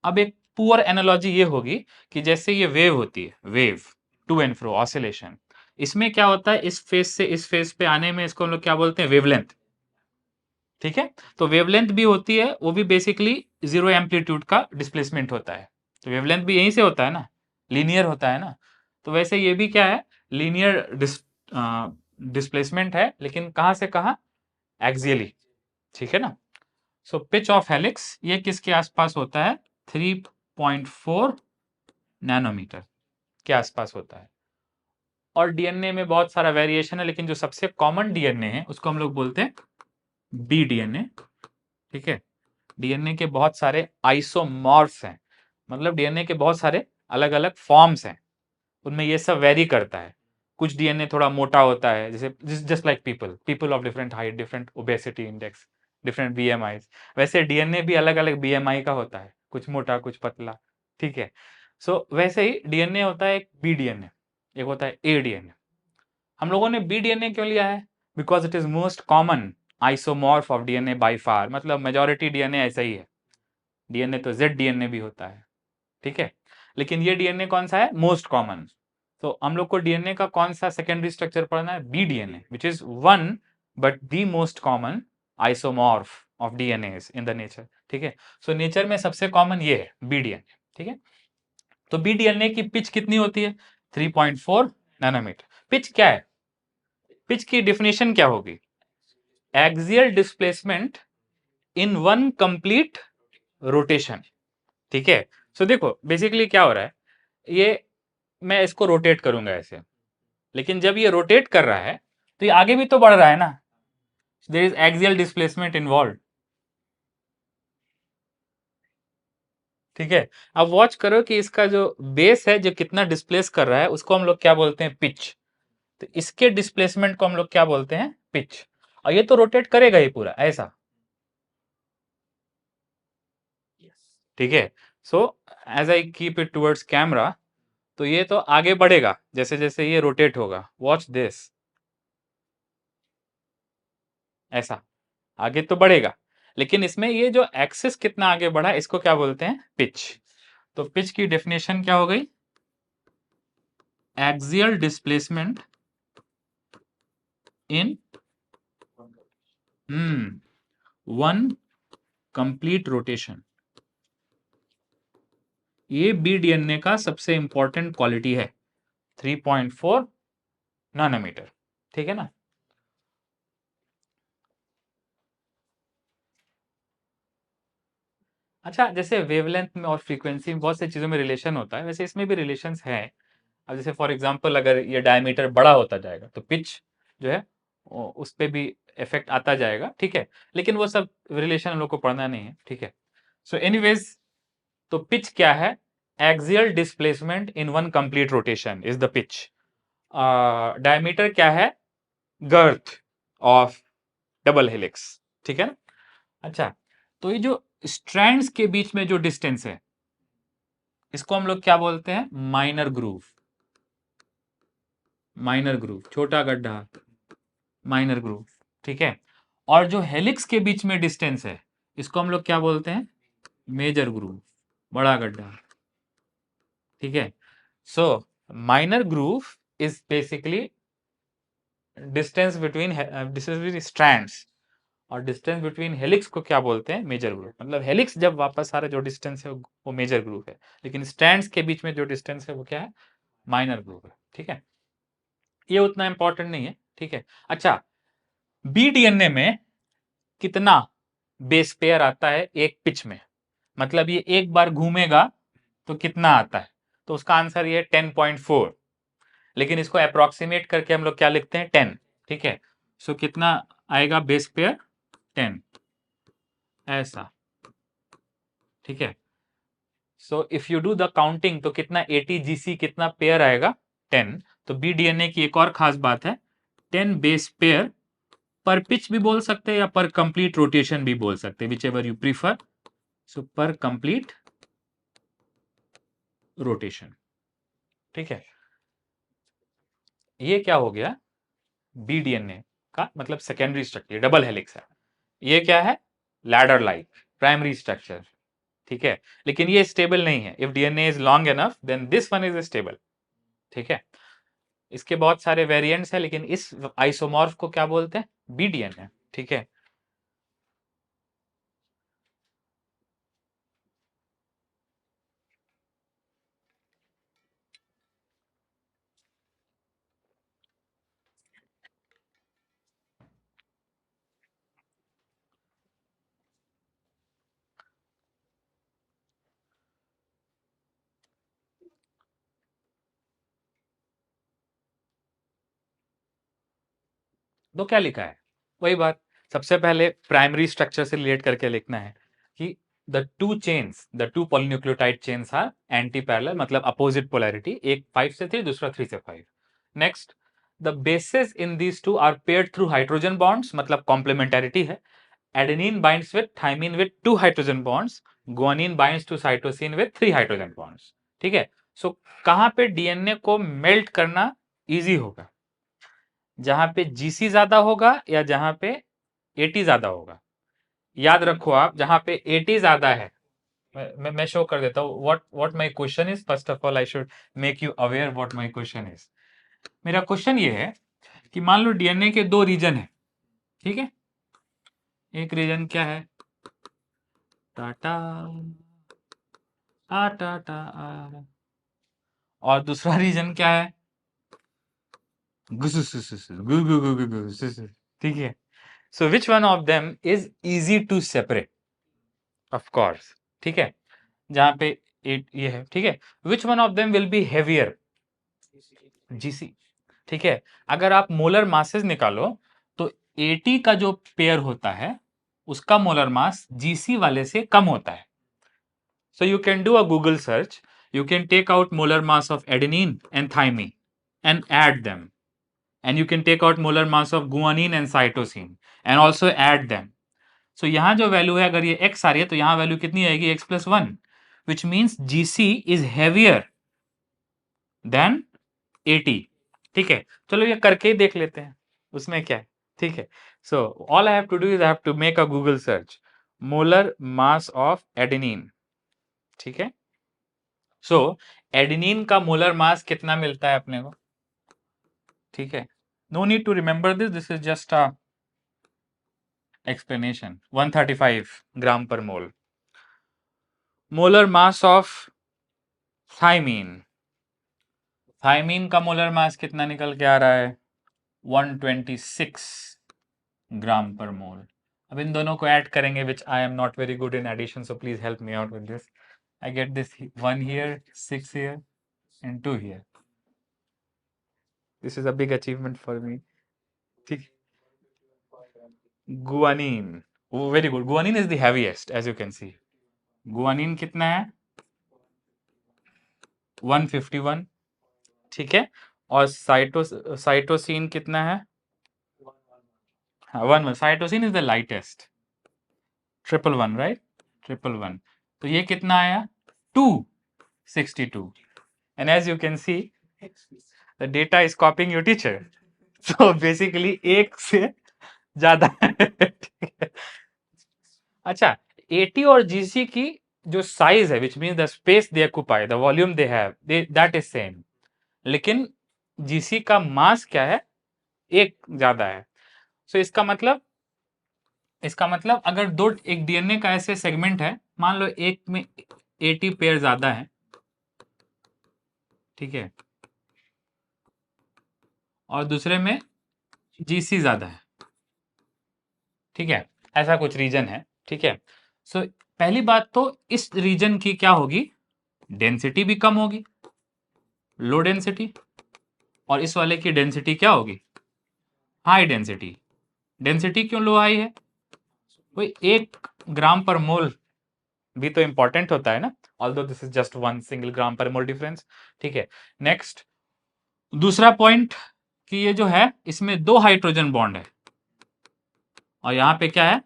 अब एक पुअर एनालॉजी ये होगी कि जैसे ये वेव होती है, wave to and fro oscillation, इसमें क्या होता है, इस फेज से इस फेज पे आने में इसको हम लोग क्या बोलते हैं? वेवलेंथ, ठीक है। तो वेवलेंथ भी होती है, वो भी बेसिकली जीरो एम्पलीट्यूड का डिस्प्लेसमेंट होता है। तो वेवलेंथ भी यहीं से होता है ना, लीनियर होता है ना। तो वैसे ये भी क्या है? लीनियर डिस्प्लेसमेंट है, लेकिन कहां से कहां? एक्सियली, ठीक है ना। सो पिच ऑफ हेलिक्स ये किसके आसपास होता है? 3.4 नैनोमीटर के आसपास होता है। और डीएनए में बहुत सारा वेरिएशन है, लेकिन जो सबसे कॉमन डीएनए है उसको हम लोग बोलते हैं बी डीएनए, ठीक है। डीएनए के बहुत सारे आइसोमॉर्फ्स हैं, मतलब डीएनए के बहुत सारे अलग अलग फॉर्म्स हैं, उनमें ये सब वेरी करता है। कुछ डीएनए थोड़ा मोटा होता है, जैसे just like people, people of different height, different obesity index, different BMI. वैसे डीएनए भी अलग अलग बीएमआई का होता है, कुछ मोटा कुछ पतला, ठीक है। सो वैसे ही डीएनए होता है एक बी डीएनए, एक होता है ए डीएनए। हम लोगों ने बी डीएनए क्यों लिया है? Because it is most common isomorph of DNA by far, मतलब मेजोरिटी डीएनए ऐसा ही है। डीएनए तो जेड डीएनए भी होता है, ठीक है, लेकिन ये डीएनए कौन सा है? Most common. तो हम लोग को डीएनए का कौन सा सेकेंडरी स्ट्रक्चर पढ़ना है? B DNA, which is one but the most common isomorph of DNA in the nature, ठीक है। सो नेचर में सबसे कॉमन ये है बी डीएनए, ठीक है। तो बी डीएनए की पिच कितनी होती है? 3.4 नैनोमीटर। पिच क्या है? पिच की डिफिनेशन क्या होगी? Axial displacement in one complete rotation, ठीक है। सो देखो बेसिकली क्या हो रहा है, ये मैं इसको रोटेट करूंगा ऐसे, लेकिन जब ये रोटेट कर रहा है तो ये आगे भी तो बढ़ रहा है ना, there is axial displacement involve, ठीक है। अब वॉच करो कि इसका जो बेस है जो कितना डिस्प्लेस कर रहा है उसको हम लोग क्या बोलते हैं? पिच। तो इसके डिस्प्लेसमेंट को हम लोग क्या बोलते हैं? पिच। और ये तो रोटेट करेगा ही पूरा ऐसा, ठीक है। So as I keep it towards camera, तो ये तो आगे बढ़ेगा जैसे जैसे ये रोटेट होगा, वॉच दिस, ऐसा आगे तो बढ़ेगा, लेकिन इसमें ये जो एक्सिस कितना आगे बढ़ा इसको क्या बोलते हैं? पिच। तो पिच की डेफिनेशन क्या हो गई? Axial displacement in one complete rotation. ये बी डीएनए का सबसे इंपॉर्टेंट क्वालिटी है, 3.4 नैनोमीटर, ठीक है ना। अच्छा, जैसे वेवलेंथ में और फ्रीक्वेंसी में बहुत सी चीजों में रिलेशन होता है, वैसे इसमें भी रिलेशंस है। अब जैसे फॉर एग्जांपल अगर ये डायमीटर बड़ा होता जाएगा तो पिच जो है उस पर भी इफेक्ट आता जाएगा, ठीक है। लेकिन वो सब रिलेशन हम लोग को पढ़ना नहीं है, ठीक है। सो एनीवेज, तो पिच क्या है? Axial displacement in one complete rotation is the pitch. Diameter क्या है? गर्थ ऑफ डबल हेलिक्स, ठीक है ना। अच्छा, तो ये जो स्ट्रैंड्स के बीच में जो डिस्टेंस है इसको हम लोग क्या बोलते हैं? Minor groove. माइनर ग्रूव, छोटा गड्ढा, माइनर ग्रूव, ठीक है। और जो हेलिक्स के बीच में डिस्टेंस है इसको हम लोग क्या बोलते हैं? मेजर ग्रूव, बड़ा गड्ढा, ठीक है। सो minor groove is basically distance between strands, और डिस्टेंस बिटवीन हेलिक्स को क्या बोलते हैं? Major groove. मतलब हेलिक्स जब वापस आ रहा है जो डिस्टेंस है वो मेजर ग्रूव है, लेकिन स्ट्रैंड्स के बीच में जो डिस्टेंस है वो क्या है? माइनर ग्रुप है, ठीक है, ये उतना इंपॉर्टेंट नहीं है, ठीक है। अच्छा, बी डीएनए में कितना बेस पेयर आता है एक पिच में, मतलब ये एक बार घूमेगा तो कितना आता है, तो उसका आंसर ये 10.4, लेकिन इसको अप्रोक्सीमेट करके हम लोग क्या लिखते हैं 10, ठीक है। सो कितना आएगा बेस पेयर 10, ऐसा, ठीक है। So if you do the counting तो कितना एटीजीसी कितना पेयर आएगा 10। तो बी डीएनए की एक और खास बात है, 10 बेस पेयर पर पिच भी बोल सकते हैं या पर कंप्लीट रोटेशन भी बोल सकते हैं, विच एवर यू प्रीफर। सो पर कंप्लीट रोटेशन, ठीक है। ये क्या हो गया, बी डीएनए का मतलब सेकेंडरी स्ट्रक्चर, डबल हेलिक्स है। ये क्या है, लैडर लाइक प्राइमरी स्ट्रक्चर, ठीक है। लेकिन ये स्टेबल नहीं है, if DNA is long enough then this one is stable, ठीक है। इसके बहुत सारे वेरिएंट्स हैं, लेकिन इस आइसोमॉर्फ को क्या बोलते हैं, बी डीएनए, ठीक है। तो क्या लिखा है, वही बात, सबसे पहले प्राइमरी स्ट्रक्चर से रिलेट करके लिखना है कि the two polynucleotide chains are anti parallel, मतलब अपोजिट पोलैरिटी, एक 5 से 3, दूसरा 3 से 5। Next, the bases in these two are paired through hydrogen bonds, मतलब कॉम्प्लीमेंटेरिटी है। Adenine binds with thymine with 2 hydrogen bonds, guanine binds to cytosine with 3 hydrogen bonds, ठीक है। सो कहां पे डीएनए को मेल्ट करना इजी होगा, जहां पे जीसी ज्यादा होगा या जहां पे एटी ज्यादा होगा। याद रखो आप, जहां पे एटी ज्यादा है, मैं शो कर देता हूँ what my question is. First of all I should make you aware what my question is. मेरा क्वेश्चन ये है कि मान लो डीएनए के दो रीजन है, ठीक है। एक रीजन क्या है, टाटा आ टाटा आ, और दूसरा रीजन क्या है, गु गु गु गु गु सु, ठीक है। So which one of them is easy to separate, of course, ठीक है। जहां पे एट ये है, ठीक है। Which one of them will be heavier, GC, ठीक है। अगर आप मोलर मासेस निकालो तो एटी का जो पेयर होता है उसका मोलर मास जीसी वाले से कम होता है। So you can do a Google search, you can take out molar mass of adenine and thymine and add them, and you can take out molar mass of guanine and cytosine and also add them. So यहां जो value है, अगर ये x आ रही है तो यहां value कितनी आएगी, x+1, which means GC is heavier than AT, ठीक है। चलो ये करके ही देख लेते हैं, उसमें क्या है, ठीक है। So all I have to do is I have to make a Google search, molar mass of adenine, ठीक है। सो एडेनिन का मोलर मास कितना मिलता है अपने को, ठीक है। No need to remember this is just a explanation, 135 gram पर mole. Molar mass of thymine, thymine का मोलर मास कितना निकल के आ रहा है, 126 ग्राम पर मोल। अब इन दोनों को ऐड करेंगे, which I am not very good in addition, so please help me out with this. I get this 1 here, 6 here and 2 here. This is a big achievement for me, ठीक। Guanine, very good, guanine is the heaviest as you can see. Guanine कितना है, 151, ठीक है। और cytosine कितना है, हाँ 1, cytosine is the lightest, 111, right, 111। तो ये कितना आया, 262, and as you can see the data is copying your teacher, so basically एक से ज्यादा अच्छा, एटी और जीसी की जो साइज है, which mean the space they occupy, the volume they have, that is same, लेकिन जीसी का मास क्या है, एक ज्यादा है। सो इसका मतलब अगर दो, एक डीएनए का ऐसे सेगमेंट है, मान लो एक में 80 पेयर ज्यादा है, ठीक है, और दूसरे में जीसी ज्यादा है। ठीक है, ऐसा कुछ रीजन है। ठीक है, सो पहली बात तो इस रीजन की क्या होगी, डेंसिटी भी कम होगी, लो डेंसिटी, और इस वाले की डेंसिटी क्या होगी, हाई डेंसिटी। डेंसिटी क्यों लो हाई है, कोई 1 ग्राम पर मोल भी तो इंपॉर्टेंट होता है ना, although this is just 1 single gram पर मोल डिफरेंस। ठीक है, नेक्स्ट दूसरा पॉइंट कि ये जो है इसमें 2 हाइड्रोजन बॉन्ड है और यहाँ पे क्या है,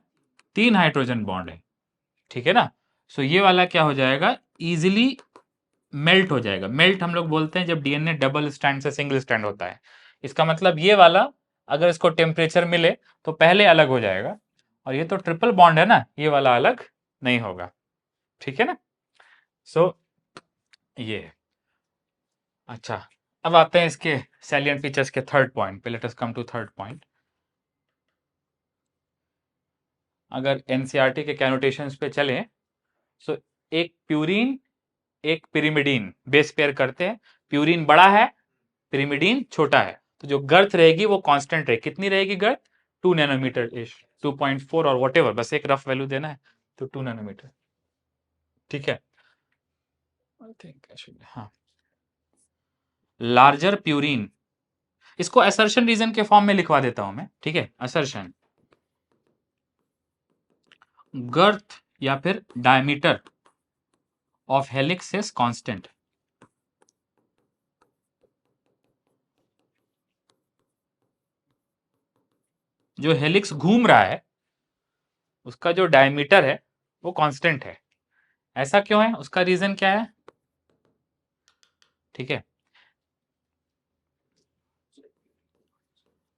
3 हाइड्रोजन बॉन्ड है। ठीक है ना, सो ये वाला क्या हो जाएगा, इजिली मेल्ट हो जाएगा। मेल्ट हम लोग बोलते हैं जब डीएनए डबल स्ट्रैंड से सिंगल स्ट्रैंड होता है। इसका मतलब ये वाला अगर इसको टेम्परेचर मिले तो पहले अलग हो जाएगा, और ये तो ट्रिपल बॉन्ड है ना, ये वाला अलग नहीं होगा। ठीक है ना, सो ये। अच्छा, अब आते हैं इसके सैलिएंट फीचर्स के थर्ड पॉइंट पे। Let us come to third point. अगर एनसीईआरटी के कैनोटेशंस पे चलें, सो एक प्यूरीन एक पिरिमिडीन बेस पेयर करते हैं। प्यूरीन बड़ा है, पिरिमिडीन छोटा है, तो जो गर्थ रहेगी वो कांस्टेंट रहेगी। कितनी रहेगी गर्थ, 2 नैनोमीटर इश, 2.4 और वट एवर, बस एक रफ वैल्यू देना है, तो 2 नैनोमीटर। ठीक है, आई थिंक हाँ। लार्जर प्यूरीन, इसको असर्शन रीजन के फॉर्म में लिखवा देता हूं मैं। ठीक है, असर्शन गर्थ या फिर diameter of helix is constant. जो हेलिक्स घूम रहा है उसका जो डायमीटर है वो कांस्टेंट है। ऐसा क्यों है, उसका रीजन क्या है। ठीक है,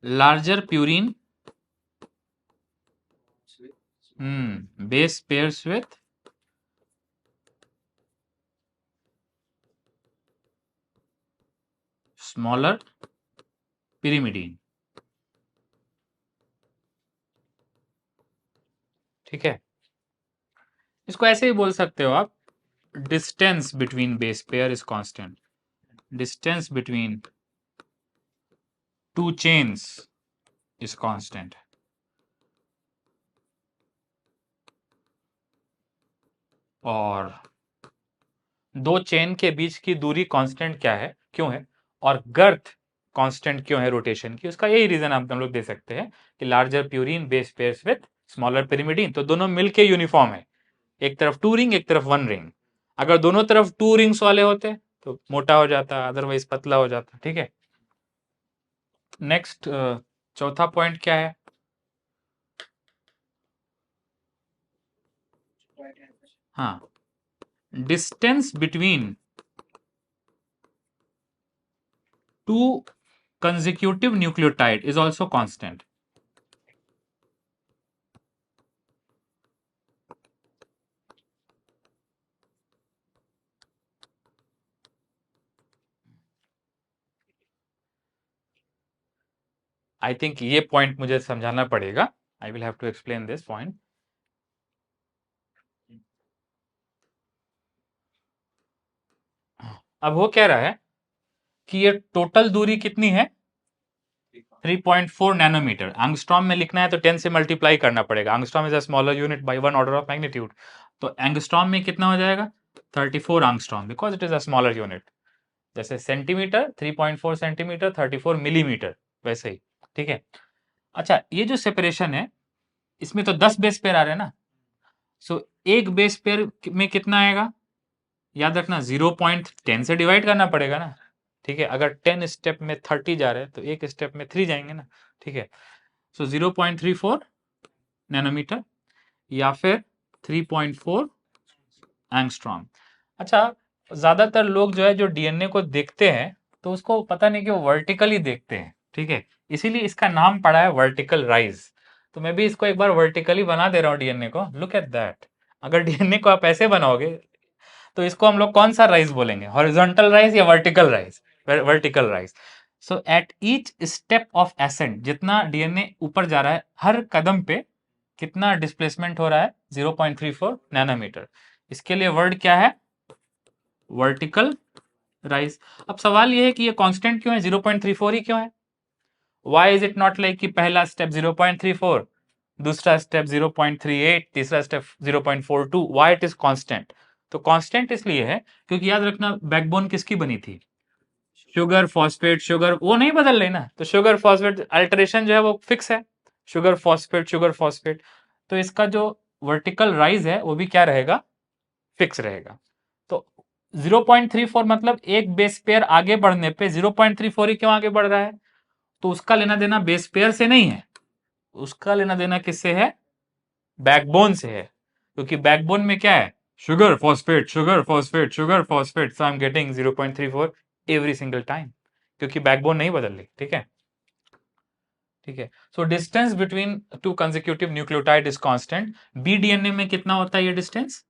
larger purine base pairs with smaller pyrimidine. ठीक है, इसको ऐसे ही बोल सकते हो आप, distance between base pair is constant, distance between to chains is constant. और दो चेन के बीच की दूरी कांस्टेंट क्या है, क्यों है, और गर्थ कांस्टेंट क्यों है रोटेशन की, उसका यही रीजन आप हम लोग दे सकते हैं कि larger purine base pairs with smaller pyrimidine, तो दोनों मिलके यूनिफॉर्म है, एक तरफ 2 रिंग एक तरफ 1 रिंग। अगर दोनों तरफ 2 रिंग्स वाले होते तो मोटा हो जाता, अदरवाइज पतला हो जाता। ठीक है, नेक्स्ट चौथा पॉइंट क्या है, हाँ, distance between two consecutive nucleotide is also constant. I think ये पॉइंट मुझे समझाना पड़ेगा, I will have to explain this point. अब वो कह रहा है कि ये टोटल दूरी कितनी है, 3.4 नैनोमीटर। एंगस्ट्रॉम में लिखना है तो 10 से मल्टीप्लाई करना पड़ेगा। Angstrom is a smaller unit by 1 order of magnitude, तो एंगस्ट्रॉम में कितना हो जाएगा, 34 angstrom, because it is a smaller unit. जैसे सेंटीमीटर 3.4 सेंटीमीटर 34 मिलीमीटर, वैसे ही। ठीक है, अच्छा ये जो सेपरेशन है इसमें तो 10 बेस पेयर आ रहे हैं ना, सो एक बेस पेयर में कितना आएगा, याद रखना 0.10 से डिवाइड करना पड़ेगा ना। ठीक है, अगर 10 स्टेप में 30 जा रहे हैं तो एक स्टेप में 3 जाएंगे ना। ठीक है, सो 0.34 नैनोमीटर या फिर 3.4 एंगस्ट्रॉम। अच्छा, ज्यादातर लोग जो है जो डीएनए को देखते हैं तो उसको पता नहीं कि वो वर्टिकली देखते हैं। ठीक है, इसीलिए इसका नाम पड़ा है वर्टिकल राइज। तो मैं भी इसको एक बार वर्टिकली बना दे रहा हूँ डीएनए को, लुक एट दैट। अगर डीएनए को आप ऐसे बनाओगे तो इसको हम लोग कौन सा राइज बोलेंगे, हॉरिजॉन्टल राइज या vertical rise, vertical rise. So at each step of accent, जितना डीएनए ऊपर जा रहा है हर कदम पे कितना डिस्प्लेसमेंट हो रहा है, 0.34 नैनोमीटर। इसके लिए वर्ड क्या है, वर्टिकल राइज। अब सवाल यह है कि ये कांस्टेंट क्यों है, 0.34 ही क्यों है, why is it not like कि पहला स्टेप 0.34, दूसरा स्टेप 0.38, तीसरा step 0.42, why it is constant? तो कांस्टेंट इसलिए है क्योंकि याद रखना बैकबोन किसकी बनी थी? शुगर फॉस्फेट, शुगर वो नहीं बदल रही ना, तो शुगर फॉस्फेट अल्टरेशन जो है वो फिक्स है, शुगर फॉस्फेट शुगर फॉस्फेट। तो इसका जो वर्टिकल राइज है वो भी क्या रहेगा? फिक्स रहेगा। तो 0.34 मतलब एक बेस पेयर आगे बढ़ने पे 0.34 ही क्यों आगे बढ़ रहा है? तो उसका लेना देना बेस पेयर से नहीं है, उसका लेना देना किससे है? बैकबोन से है, क्योंकि बैकबोन में क्या है? Sugar phosphate sugar phosphate sugar phosphate, so I am getting 0.34 every single time, क्योंकि बैकबोन नहीं बदल रही। ठीक है, ठीक है। So distance between two consecutive nucleotide is constant. B DNA में कितना होता है ये डिस्टेंस?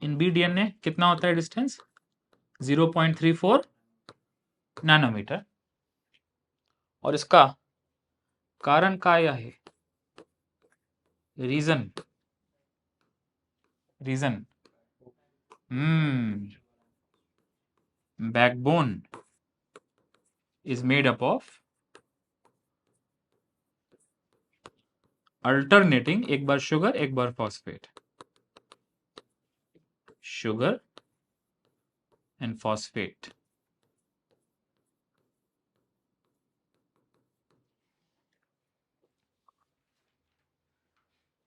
इन बी डीएनए कितना होता है डिस्टेंस? 0.34 नैनोमीटर। और इसका कारण क्या है? Reason, reason backbone is made up of alternating, एक बार शुगर एक बार phosphate, sugar and phosphate.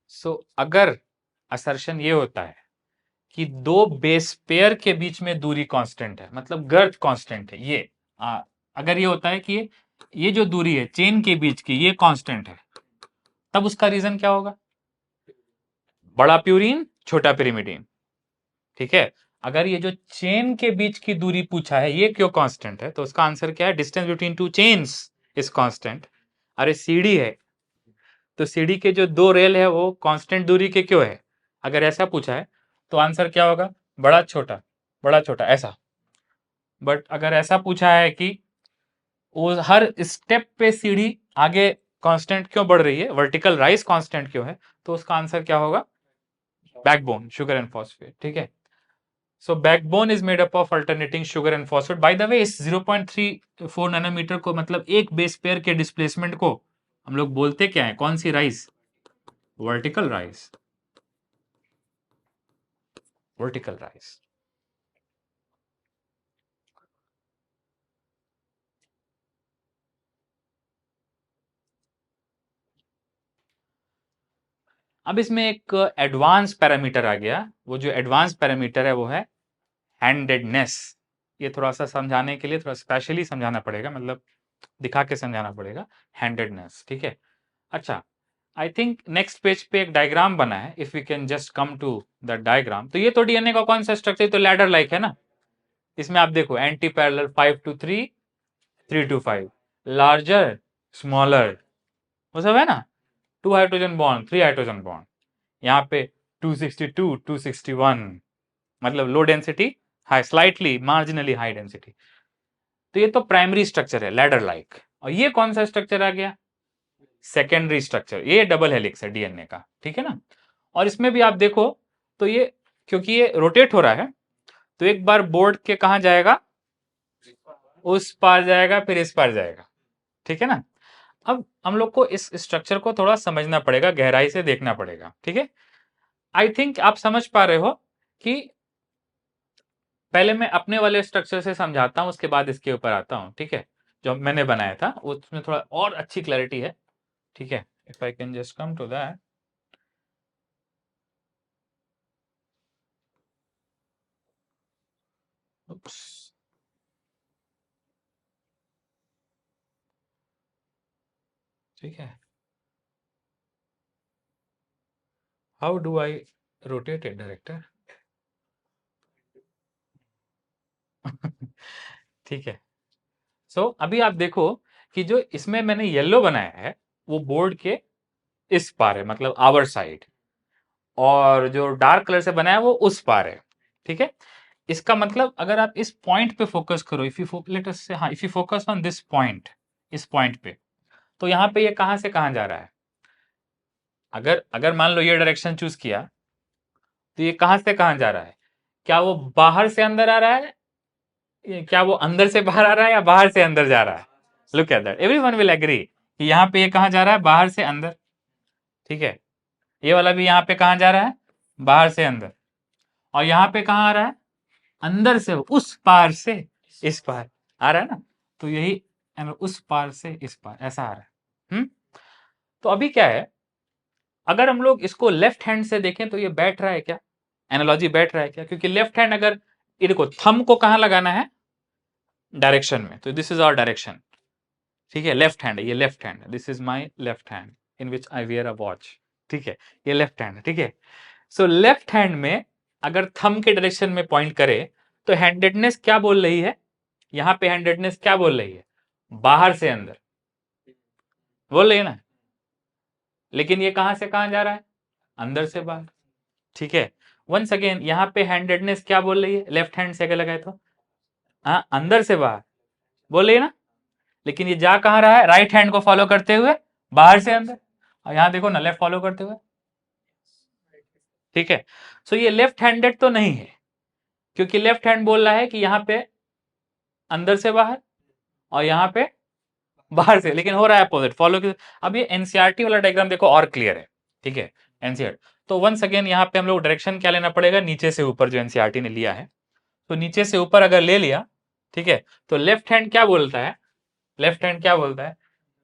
So अगर असर्शन ये होता है कि दो बेस पेयर के बीच में दूरी कांस्टेंट है, मतलब गर्थ कांस्टेंट है, ये अगर ये होता है कि ये जो दूरी है चेन के बीच की ये कांस्टेंट है, तब उसका रीजन क्या होगा? बड़ा प्यूरिन छोटा पिरिमिडिन। ठीक है, अगर ये जो चेन के बीच की दूरी पूछा है ये क्यों कांस्टेंट है, तो उसका आंसर क्या है? Distance between to chains is constant. अरे सीडी है, तो सीडी के जो दो रेल है वो कांस्टेंट दूरी के क्यों है? अगर ऐसा पूछा है तो आंसर क्या होगा? बड़ा छोटा ऐसा। बट अगर ऐसा पूछा है कि वो हर स्टेप पे सीढ़ी आगे कांस्टेंट क्यों बढ़ रही है, वर्टिकल राइज कांस्टेंट क्यों है, तो उसका आंसर क्या होगा? Backbone sugar and phosphate. ठीक है, so backbone is made up of alternating sugar and phosphate. By the way इस 0.34 नैनोमीटर को, मतलब एक बेस पेयर के डिस्प्लेसमेंट को हम लोग बोलते क्या है? कौन सी rise? Vertical rise, vertical rise. अब इसमें एक एडवांस पैरामीटर आ गया। वो जो एडवांस पैरामीटर है वो है हैंडेडनेस। ये थोड़ा सा समझाने के लिए थोड़ा स्पेशली समझाना पड़ेगा, मतलब दिखा के समझाना पड़ेगा, हैंडेडनेस। ठीक है, अच्छा आई थिंक नेक्स्ट पेज पे एक डायग्राम बना है, if we can just come to the diagram. तो ये तो डीएनए का कौन सा स्ट्रक्चर? तो लैडर लाइक है ना। इसमें आप देखो anti parallel 5 to 3, 3 to 5, larger smaller, वो सब है ना। 2 हाइड्रोजन बॉन्ड 3 हाइड्रोजन बॉन्ड, यहाँ पे 262 261, मतलब low density high, slightly marginally high density. तो ये तो प्राइमरी स्ट्रक्चर है लैडर लाइक। और ये कौन सा स्ट्रक्चर आ गया? सेकेंडरी स्ट्रक्चर, ये डबल हेलिक्स है डीएनए का। ठीक है ना। और इसमें भी आप देखो तो ये, क्योंकि ये रोटेट हो रहा है, तो एक बार बोर्ड के कहा जाएगा? उस पार जाएगा, फिर इस पार जाएगा। ठीक है ना। अब हम लोग को इस स्ट्रक्चर को थोड़ा समझना पड़ेगा, गहराई से देखना पड़ेगा। ठीक है, आई थिंक आप समझ पा रहे हो कि पहले मैं अपने वाले स्ट्रक्चर से समझाता हूं, उसके बाद इसके ऊपर आता हूं। ठीक है, जो मैंने बनाया था उसमें थोड़ा और अच्छी क्लैरिटी है। ठीक है, if I can just come to that. ठीक है, how do I rotate it director? ठीक है, सो अभी आप देखो कि जो इसमें मैंने येलो बनाया है वो बोर्ड के इस पार है, मतलब आवर साइड, और जो डार्क कलर से बनाया है वो उस पार है। ठीक है, इसका मतलब अगर आप इस पॉइंट पे फोकस करो, इफ यू लेट अस से, हाँ, if you focus on this point, इस पॉइंट पे, तो यहां पे ये कहां से कहां जा रहा है? अगर अगर मान लो ये डायरेक्शन चूज किया, तो ये कहां से कहां जा रहा है? क्या वो बाहर से अंदर आ रहा है, क्या वो अंदर से बाहर आ रहा है, या बाहर से अंदर जा रहा है? Look at that, everyone will agree कि यहाँ पे ये कहाँ जा रहा है, बाहर से अंदर, ठीक है। ये वाला भी यहाँ पे कहाँ जा रहा है, बाहर से अंदर, और यहाँ पे कहाँ आ रहा है, अंदर से उस पार से इस पार आ रहा है ना, तो यही उस पार से इस पार ऐसा आ रहा है। तो अभी क्या है, अगर हम लोग इसको लेफ्ट हैंड से देखें तो ये बैठ रहा है क्या, एनालॉजी बैठ रहा है क्या, क्योंकि लेफ्ट हैंड अगर ये देखो थंब को कहां लगाना है, डायरेक्शन में, तो दिस इज आवर डायरेक्शन, ठीक है, लेफ्ट हैंड है, ये लेफ्ट हैंड है, this is my left hand in which I wear a watch, ठीक है, ये लेफ्ट हैंड है, ठीक है। सो लेफ्ट हैंड में अगर थंब के डायरेक्शन में पॉइंट करे तो हैंडेडनेस क्या बोल रही है, यहां पे हैंडेडनेस क्या बोल रही है, बाहर से अंदर बोल रही है ना, लेकिन ये कहां से कहां जा रहा है, अंदर से बाहर, ठीक है। वंस अगेन यहाँ पे हैंडेडनेस क्या बोल रही है, लेफ्ट हैंड से अगर लगाए तो हाँ अंदर से बाहर बोल रही है ना, लेकिन ये जा कहां रहा है, राइट हैंड को फॉलो करते हुए बाहर से अंदर, और यहां देखो ना लेफ्ट फॉलो करते हुए, ठीक है। सो ये लेफ्ट हैंडेड तो नहीं है, क्योंकि लेफ्ट हैंड बोल रहा है कि यहाँ पे अंदर से बाहर और यहाँ पे बाहर से, लेकिन हो रहा है अपोजिट फॉलो। अब ये एनसीईआरटी वाला डायग्राम देखो और क्लियर है, ठीक है, एनसीईआरटी। तो वंस अगेन यहाँ पे हम लोग डायरेक्शन क्या लेना पड़ेगा, नीचे से ऊपर, जो एनसीईआरटी ने लिया है, तो नीचे से ऊपर अगर ले लिया, ठीक है, तो लेफ्ट हैंड क्या बोलता है, लेफ्ट हैंड क्या बोलता है,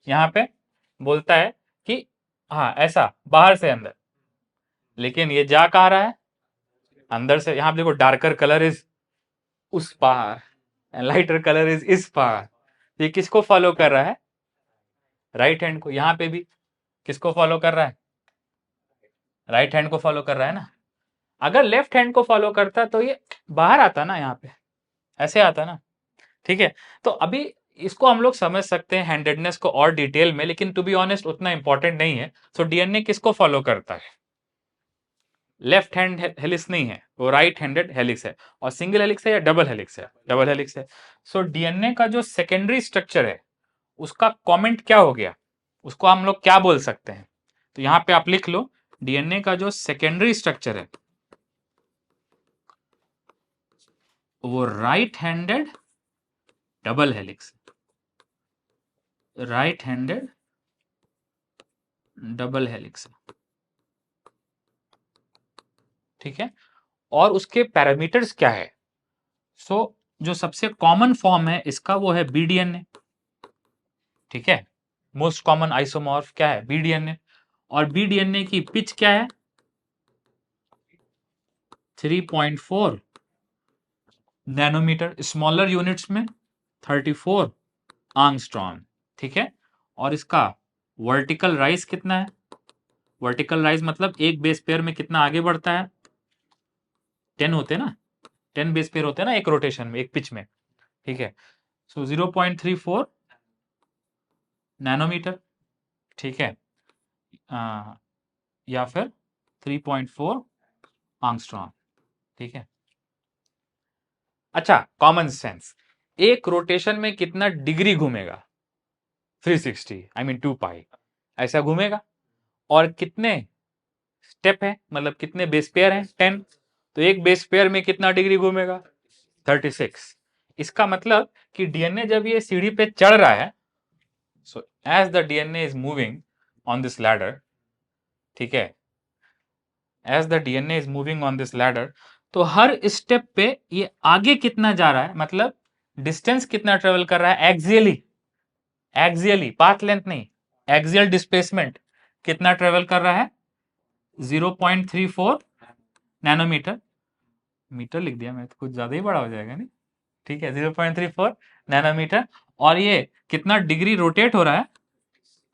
यहाँ पे बोलता है कि हाँ ऐसा बाहर से अंदर, लेकिन ये जा कहाँ रहा है, अंदर से। यहाँ पे देखो डार्कर कलर इज उस पार एंड लाइटर कलर इज इस पार, ये किसको फॉलो कर रहा है, राइट हैंड को। यहाँ पे भी किसको फॉलो कर रहा है, राइट हैंड को फॉलो कर रहा है ना। अगर लेफ्ट हैंड को फॉलो करता तो ये बाहर आता ना, यहाँ पे ऐसे आता ना, ठीक है। तो अभी इसको हम लोग समझ सकते हैं हैंडेडनेस को और डिटेल में, लेकिन टू बी ऑनेस्ट उतना इंपॉर्टेंट नहीं है। सो डीएनए किसको फॉलो करता है, लेफ्ट हैंड हेलिक्स नहीं है, वो राइट हैंडेड हेलिक्स है। और सिंगल हेलिक्स है या डबल हेलिक्स है, डबल हेलिक्स है। सो डीएनए का जो सेकेंडरी स्ट्रक्चर है उसका कमेंट क्या हो गया, उसको हम लोग क्या बोल सकते हैं, तो यहां पे आप लिख लो, डीएनए का जो सेकेंडरी स्ट्रक्चर है वो right handed double helix, right handed double helix, ठीक है। और उसके पैरामीटर्स क्या है, सो जो सबसे कॉमन फॉर्म है इसका वो है बीडीएनए, ठीक है, मोस्ट कॉमन आइसोमॉर्फ क्या है, बीडीएनए। और बीडीएनए की पिच क्या है, 3.4 नैनोमीटर, स्मॉलर यूनिट्स में 34 आर्मस्ट्रॉन्ग, ठीक है। और इसका वर्टिकल राइज कितना है, वर्टिकल राइज मतलब एक बेस पेयर में कितना आगे बढ़ता है, 10 होते हैं ना, 10 बेस पेयर होते हैं ना एक रोटेशन में, एक पिच में, ठीक है। सो 0.34 नैनोमीटर, ठीक है, या फिर 3.4 आर्मस्ट्रॉन्ग, ठीक है। अच्छा, कॉमन सेंस, एक रोटेशन में कितना डिग्री घूमेगा, 360, आई मीन 2 पाई ऐसा घूमेगा। और कितने स्टेप है, मतलब कितने बेस पेयर हैं, 10, तो एक बेस पेयर में कितना डिग्री घूमेगा, 36। इसका मतलब कि डीएनए जब ये सीढ़ी पे चढ़ रहा है, so as the DNA is moving on this ladder, ठीक है, as the DNA is moving on this ladder, तो हर स्टेप पे ये आगे कितना जा रहा है, मतलब डिस्टेंस कितना ट्रेवल कर रहा है, एक्सियली, एक्सियली पाथ लेंथ नहीं, एक्सियल डिस्प्लेसमेंट कितना ट्रेवल कर रहा है, 0.34 नैनोमीटर, मीटर लिख दिया मैं तो कुछ ज्यादा ही बड़ा हो जाएगा नहीं, ठीक है, 0.34 नैनोमीटर। और ये कितना डिग्री रोटेट हो रहा है,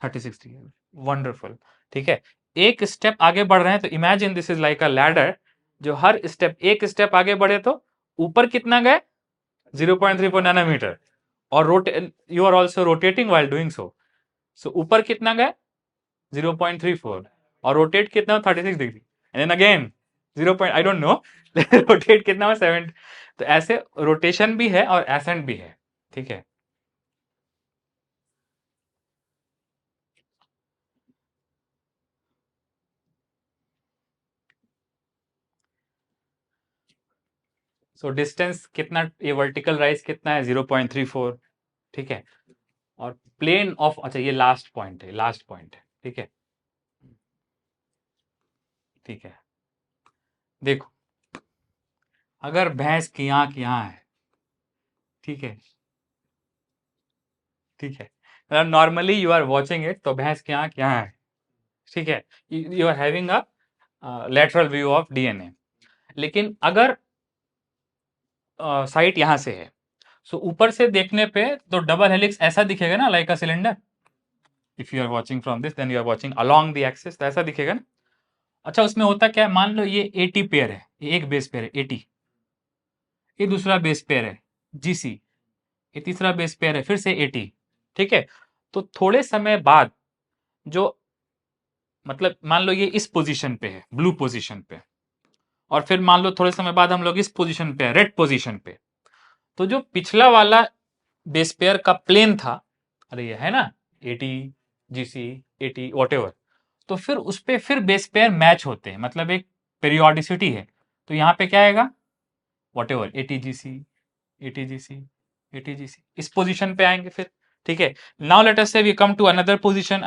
36 डिग्री, वंडरफुल, ठीक है। एक स्टेप आगे बढ़ रहे हैं तो imagine this is like a ladder, जो हर स्टेप एक स्टेप आगे बढ़े तो ऊपर कितना गए, 0.34 नैनोमीटर, और you are also rotating while doing so ऊपर कितना गए, 0.34, और रोटेट कितना, 36 degree, and then again 0. I don't know rotate कितना हो, 7। तो ऐसे रोटेशन भी है और एसेंट भी है, ठीक है। सो डिस्टेंस कितना, ये वर्टिकल राइज कितना है, 0.34, ठीक है। और प्लेन ऑफ, अच्छा ये लास्ट पॉइंट है, लास्ट पॉइंट है, ठीक है, ठीक है। देखो, अगर भैंस की आंख यहाँ है, ठीक है, ठीक है, मतलब normally you are watching it, तो भैंस की आंख यहाँ है, ठीक है, you are having a lateral view of DNA. लेकिन अगर साइट यहाँ से है, सो ऊपर से देखने पे तो डबल हेलिक्स ऐसा दिखेगा ना, like a cylinder. If you are watching from this, then you are watching along the axis, तो ऐसा दिखेगा ना। अच्छा, उसमें होता क्या है, मान लो ये एटी पेयर है, ये एक बेस पेयर है एटी, ये दूसरा बेस पेयर है जीसी, ये तीसरा बेस पेयर है फिर से एटी, ठीक है। तो थोड़े समय बाद जो, मतलब मान लो ये इस पोजीशन पे है, ब्लू पोजीशन पे, और फिर मान लो थोड़े समय बाद हम लोग इस पोजीशन पे है, रेड पोजीशन पे, तो जो पिछला वाला बेस पेयर का प्लेन था, अरे ये है ना एटी, जीसी, एटी, वॉट, तो फिर उस पे फिर बेस पेयर मैच होते हैं, मतलब एक पेरियोडिसिटी है। तो यहाँ पे क्या आएगा, whatever, A T G C, A T G C, A T G C, इस पोजीशन पे आएंगे फिर, ठीक है। Now let us say we come to another position,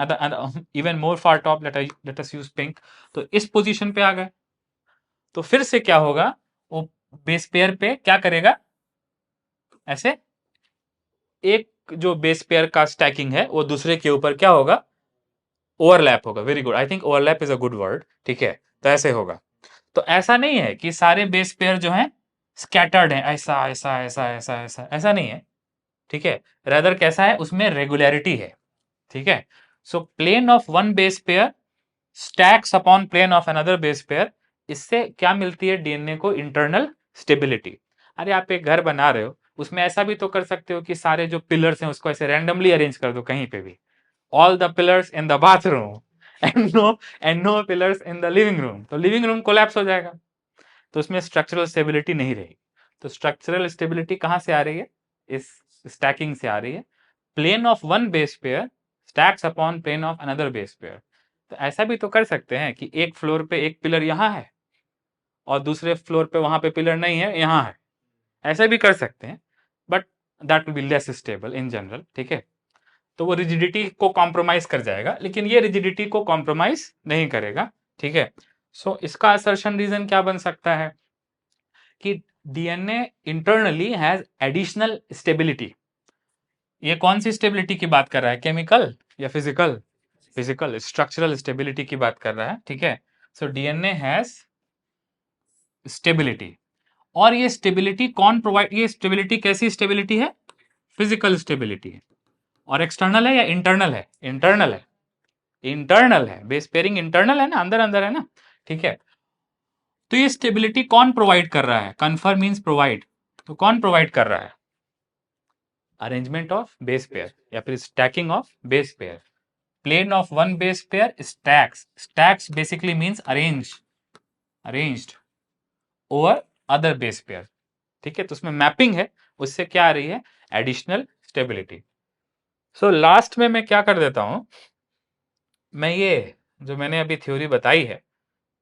even more far top, let us use pink, तो इस पोजीशन पे आ गए, तो फिर से क्या होगा, वो बेस पेयर पे क्या करेगा, ऐसे एक जो बेस पेयर का स्टैकिंग है वो दूसरे के ऊपर क्या होगा, ओवरलैप होगा। Very good, I think overlap is a good word, ठीक है। तो ऐसे होगा। तो ऐसा नहीं है कि सारे बेस पेयर जो हैं स्कैटर्ड हैं, ऐसा ऐसा ऐसा ऐसा ऐसा, ऐसा नहीं है, ठीक है। रेदर कैसा है, उसमें रेगुलरिटी है, ठीक है। So plane of one base pair stacks upon plane of another base pair, इससे क्या मिलती है डीएनए को, इंटरनल स्टेबिलिटी। अरे आप एक घर बना रहे हो, उसमें ऐसा भी तो कर सकते हो कि सारे जो पिलर्स हैं उसको ऐसे रैंडमली अरेंज कर दो कहीं पे भी, all the pillars in the bathroom and no pillars in the living room, तो लिविंग रूम कोलैप्स हो जाएगा, तो उसमें स्ट्रक्चरल स्टेबिलिटी नहीं रहेगी। तो स्ट्रक्चरल स्टेबिलिटी कहां से आ रही है, इस स्टैकिंग से आ रही है। Plane of one base pair stacks upon plane of another base pair. तो ऐसा भी तो कर सकते हैं कि एक फ्लोर पे एक पिलर यहां है और दूसरे फ्लोर पे वहां पे पिलर नहीं है, यहां है, ऐसा भी कर सकते हैं, but that will be less stable in general, ठीक है। तो वो रिजिडिटी को कॉम्प्रोमाइज कर जाएगा, लेकिन ये रिजिडिटी को कॉम्प्रोमाइज नहीं करेगा, ठीक है। सो इसका असर्शन रीजन क्या बन सकता है कि DNA internally has additional stability. ये कौन सी स्टेबिलिटी की बात कर रहा है, केमिकल या फिजिकल, फिजिकल स्ट्रक्चरल स्टेबिलिटी की बात कर रहा है, ठीक है। सो डीएनए हैज स्टेबिलिटी, और ये स्टेबिलिटी कौन प्रोवाइड, ये स्टेबिलिटी कैसी स्टेबिलिटी है, फिजिकल स्टेबिलिटी है। और एक्सटर्नल है या इंटरनल है, इंटरनल है, इंटरनल है, बेस पेयरिंग इंटरनल है ना, अंदर अंदर है ना, ठीक है। तो ये स्टेबिलिटी कौन प्रोवाइड कर रहा है, कन्फर्म मींस प्रोवाइड, तो कौन प्रोवाइड कर रहा है, अरेंजमेंट ऑफ बेस पेयर या फिर stacking of base pair. Plane of one base pair stacks, stacks basically means arrange, arranged over other base pair, ठीक है। तो उसमें मैपिंग है, उससे क्या आ रही है, एडिशनल स्टेबिलिटी। सो लास्ट में मैं क्या कर देता हूं, मैं ये जो मैंने अभी थ्योरी बताई है,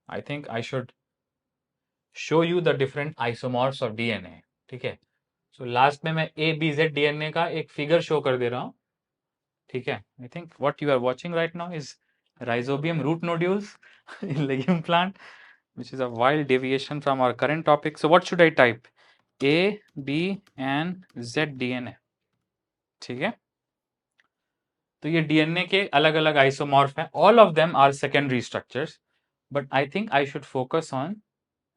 I think I should show you the different isomorphs of DNA, ठीक है। सो लास्ट में मैं ए बी जेड डीएनए का एक फिगर शो कर दे रहा हूं, ठीक है। I think what you are watching right now is rhizobium root nodules in legume plant, which is a wild deviation from our current topic. So what should I type, A, B and Z DNA, ठीक है। तो ये DNA के अलग अलग isomorph हैं, all of them are secondary structures, but I think I should focus on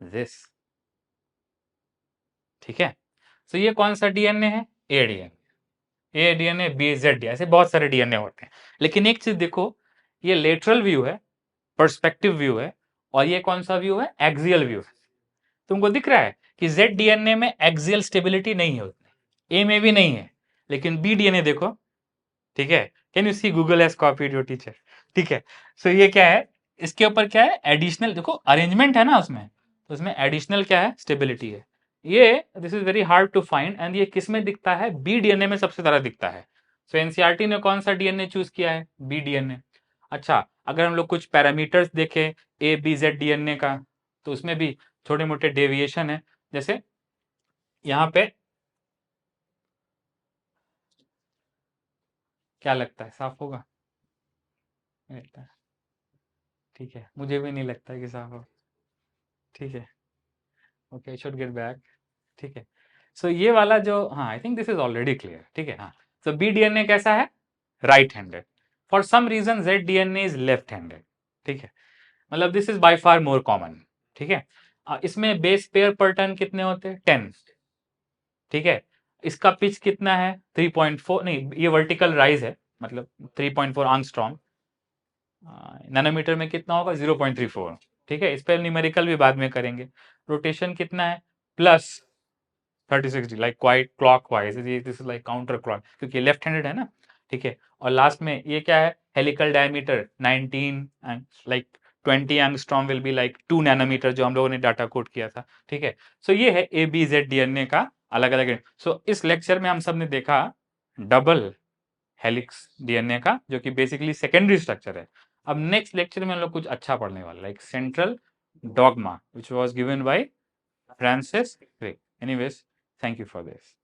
this, ठीक है। तो ये कौन सा डीएनए है, A DNA, A DNA, B Z, ऐसे बहुत सारे डीएनए होते हैं। लेकिन एक चीज देखो, ये लेटरल व्यू है, पर्सपेक्टिव व्यू है, और ये कौन सा व्यू है, एक्सियल व्यू है। तुमको दिख रहा है कि जेड डीएनए में एक्सियल स्टेबिलिटी नहीं है उतनी, ए में भी नहीं है, लेकिन बी डीएनए देखो, ठीक है। Can you see, Google has copied your teacher, ठीक है। सो ये क्या है, इसके ऊपर क्या है, एडिशनल, देखो अरेंजमेंट है ना उसमें, तो उसमें एडिशनल क्या है, स्टेबिलिटी है। ये this is very hard to find, and ये किस में दिखता है, बी डीएनए में सबसे ज्यादा दिखता है। सो एनसीईआरटी ने कौन सा डीएनए चूज किया है, बी डीएनए। अच्छा, अगर हम लोग कुछ पैरामीटर्स देखें ए बी जेड डीएनए का, तो उसमें भी छोटे मोटे डेविएशन है, जैसे यहाँ पे क्या लगता है, साफ होगा? नहीं लगता है। ठीक है, मुझे भी नहीं लगता है कि साफ होगा। ठीक है, ओके, शुड गेट बैक। ठीक है, सो ये वाला जो, हाँ I think this is already clear. ठीक है, हाँ, सो बी डीएनए कैसा है? Right handed. For some reason Z DNA is left handed. ठीक है, मतलब this is by far more common. ठीक है, इसमें बेस पेयर पर टर्न कितने होते हैं? 10। ठीक है, इसका पिच कितना है? 3.4, नहीं ये वर्टिकल राइज है, मतलब 3.4 आंगस्ट्रॉम। नैनोमीटर में कितना होगा? 0.34। ठीक है, इस पर न्यूमेरिकल भी बाद में करेंगे। रोटेशन कितना है? Plus 30 60, like quite clock wise, this is like counter clock, क्योंकि लेफ्ट हैंडेड है ना। ठीक है, और लास्ट में ये क्या है? Helical diameter 19, like 20 angstrom will be like 2 nanometre, जो हम लोगों ने डाटा कोड किया था। ठीक है, सो ये है ए बी जेड डीएनए का अलग अलग। सो इस लेक्चर में हम सब ने देखा डबल हेलिक्स डीएनए का, जो कि बेसिकली सेकेंडरी स्ट्रक्चर है। अब नेक्स्ट लेक्चर में हम लोग कुछ अच्छा पढ़ने वाले, like central dogma, which was given by Francis Crick. Anyways, thank you for this.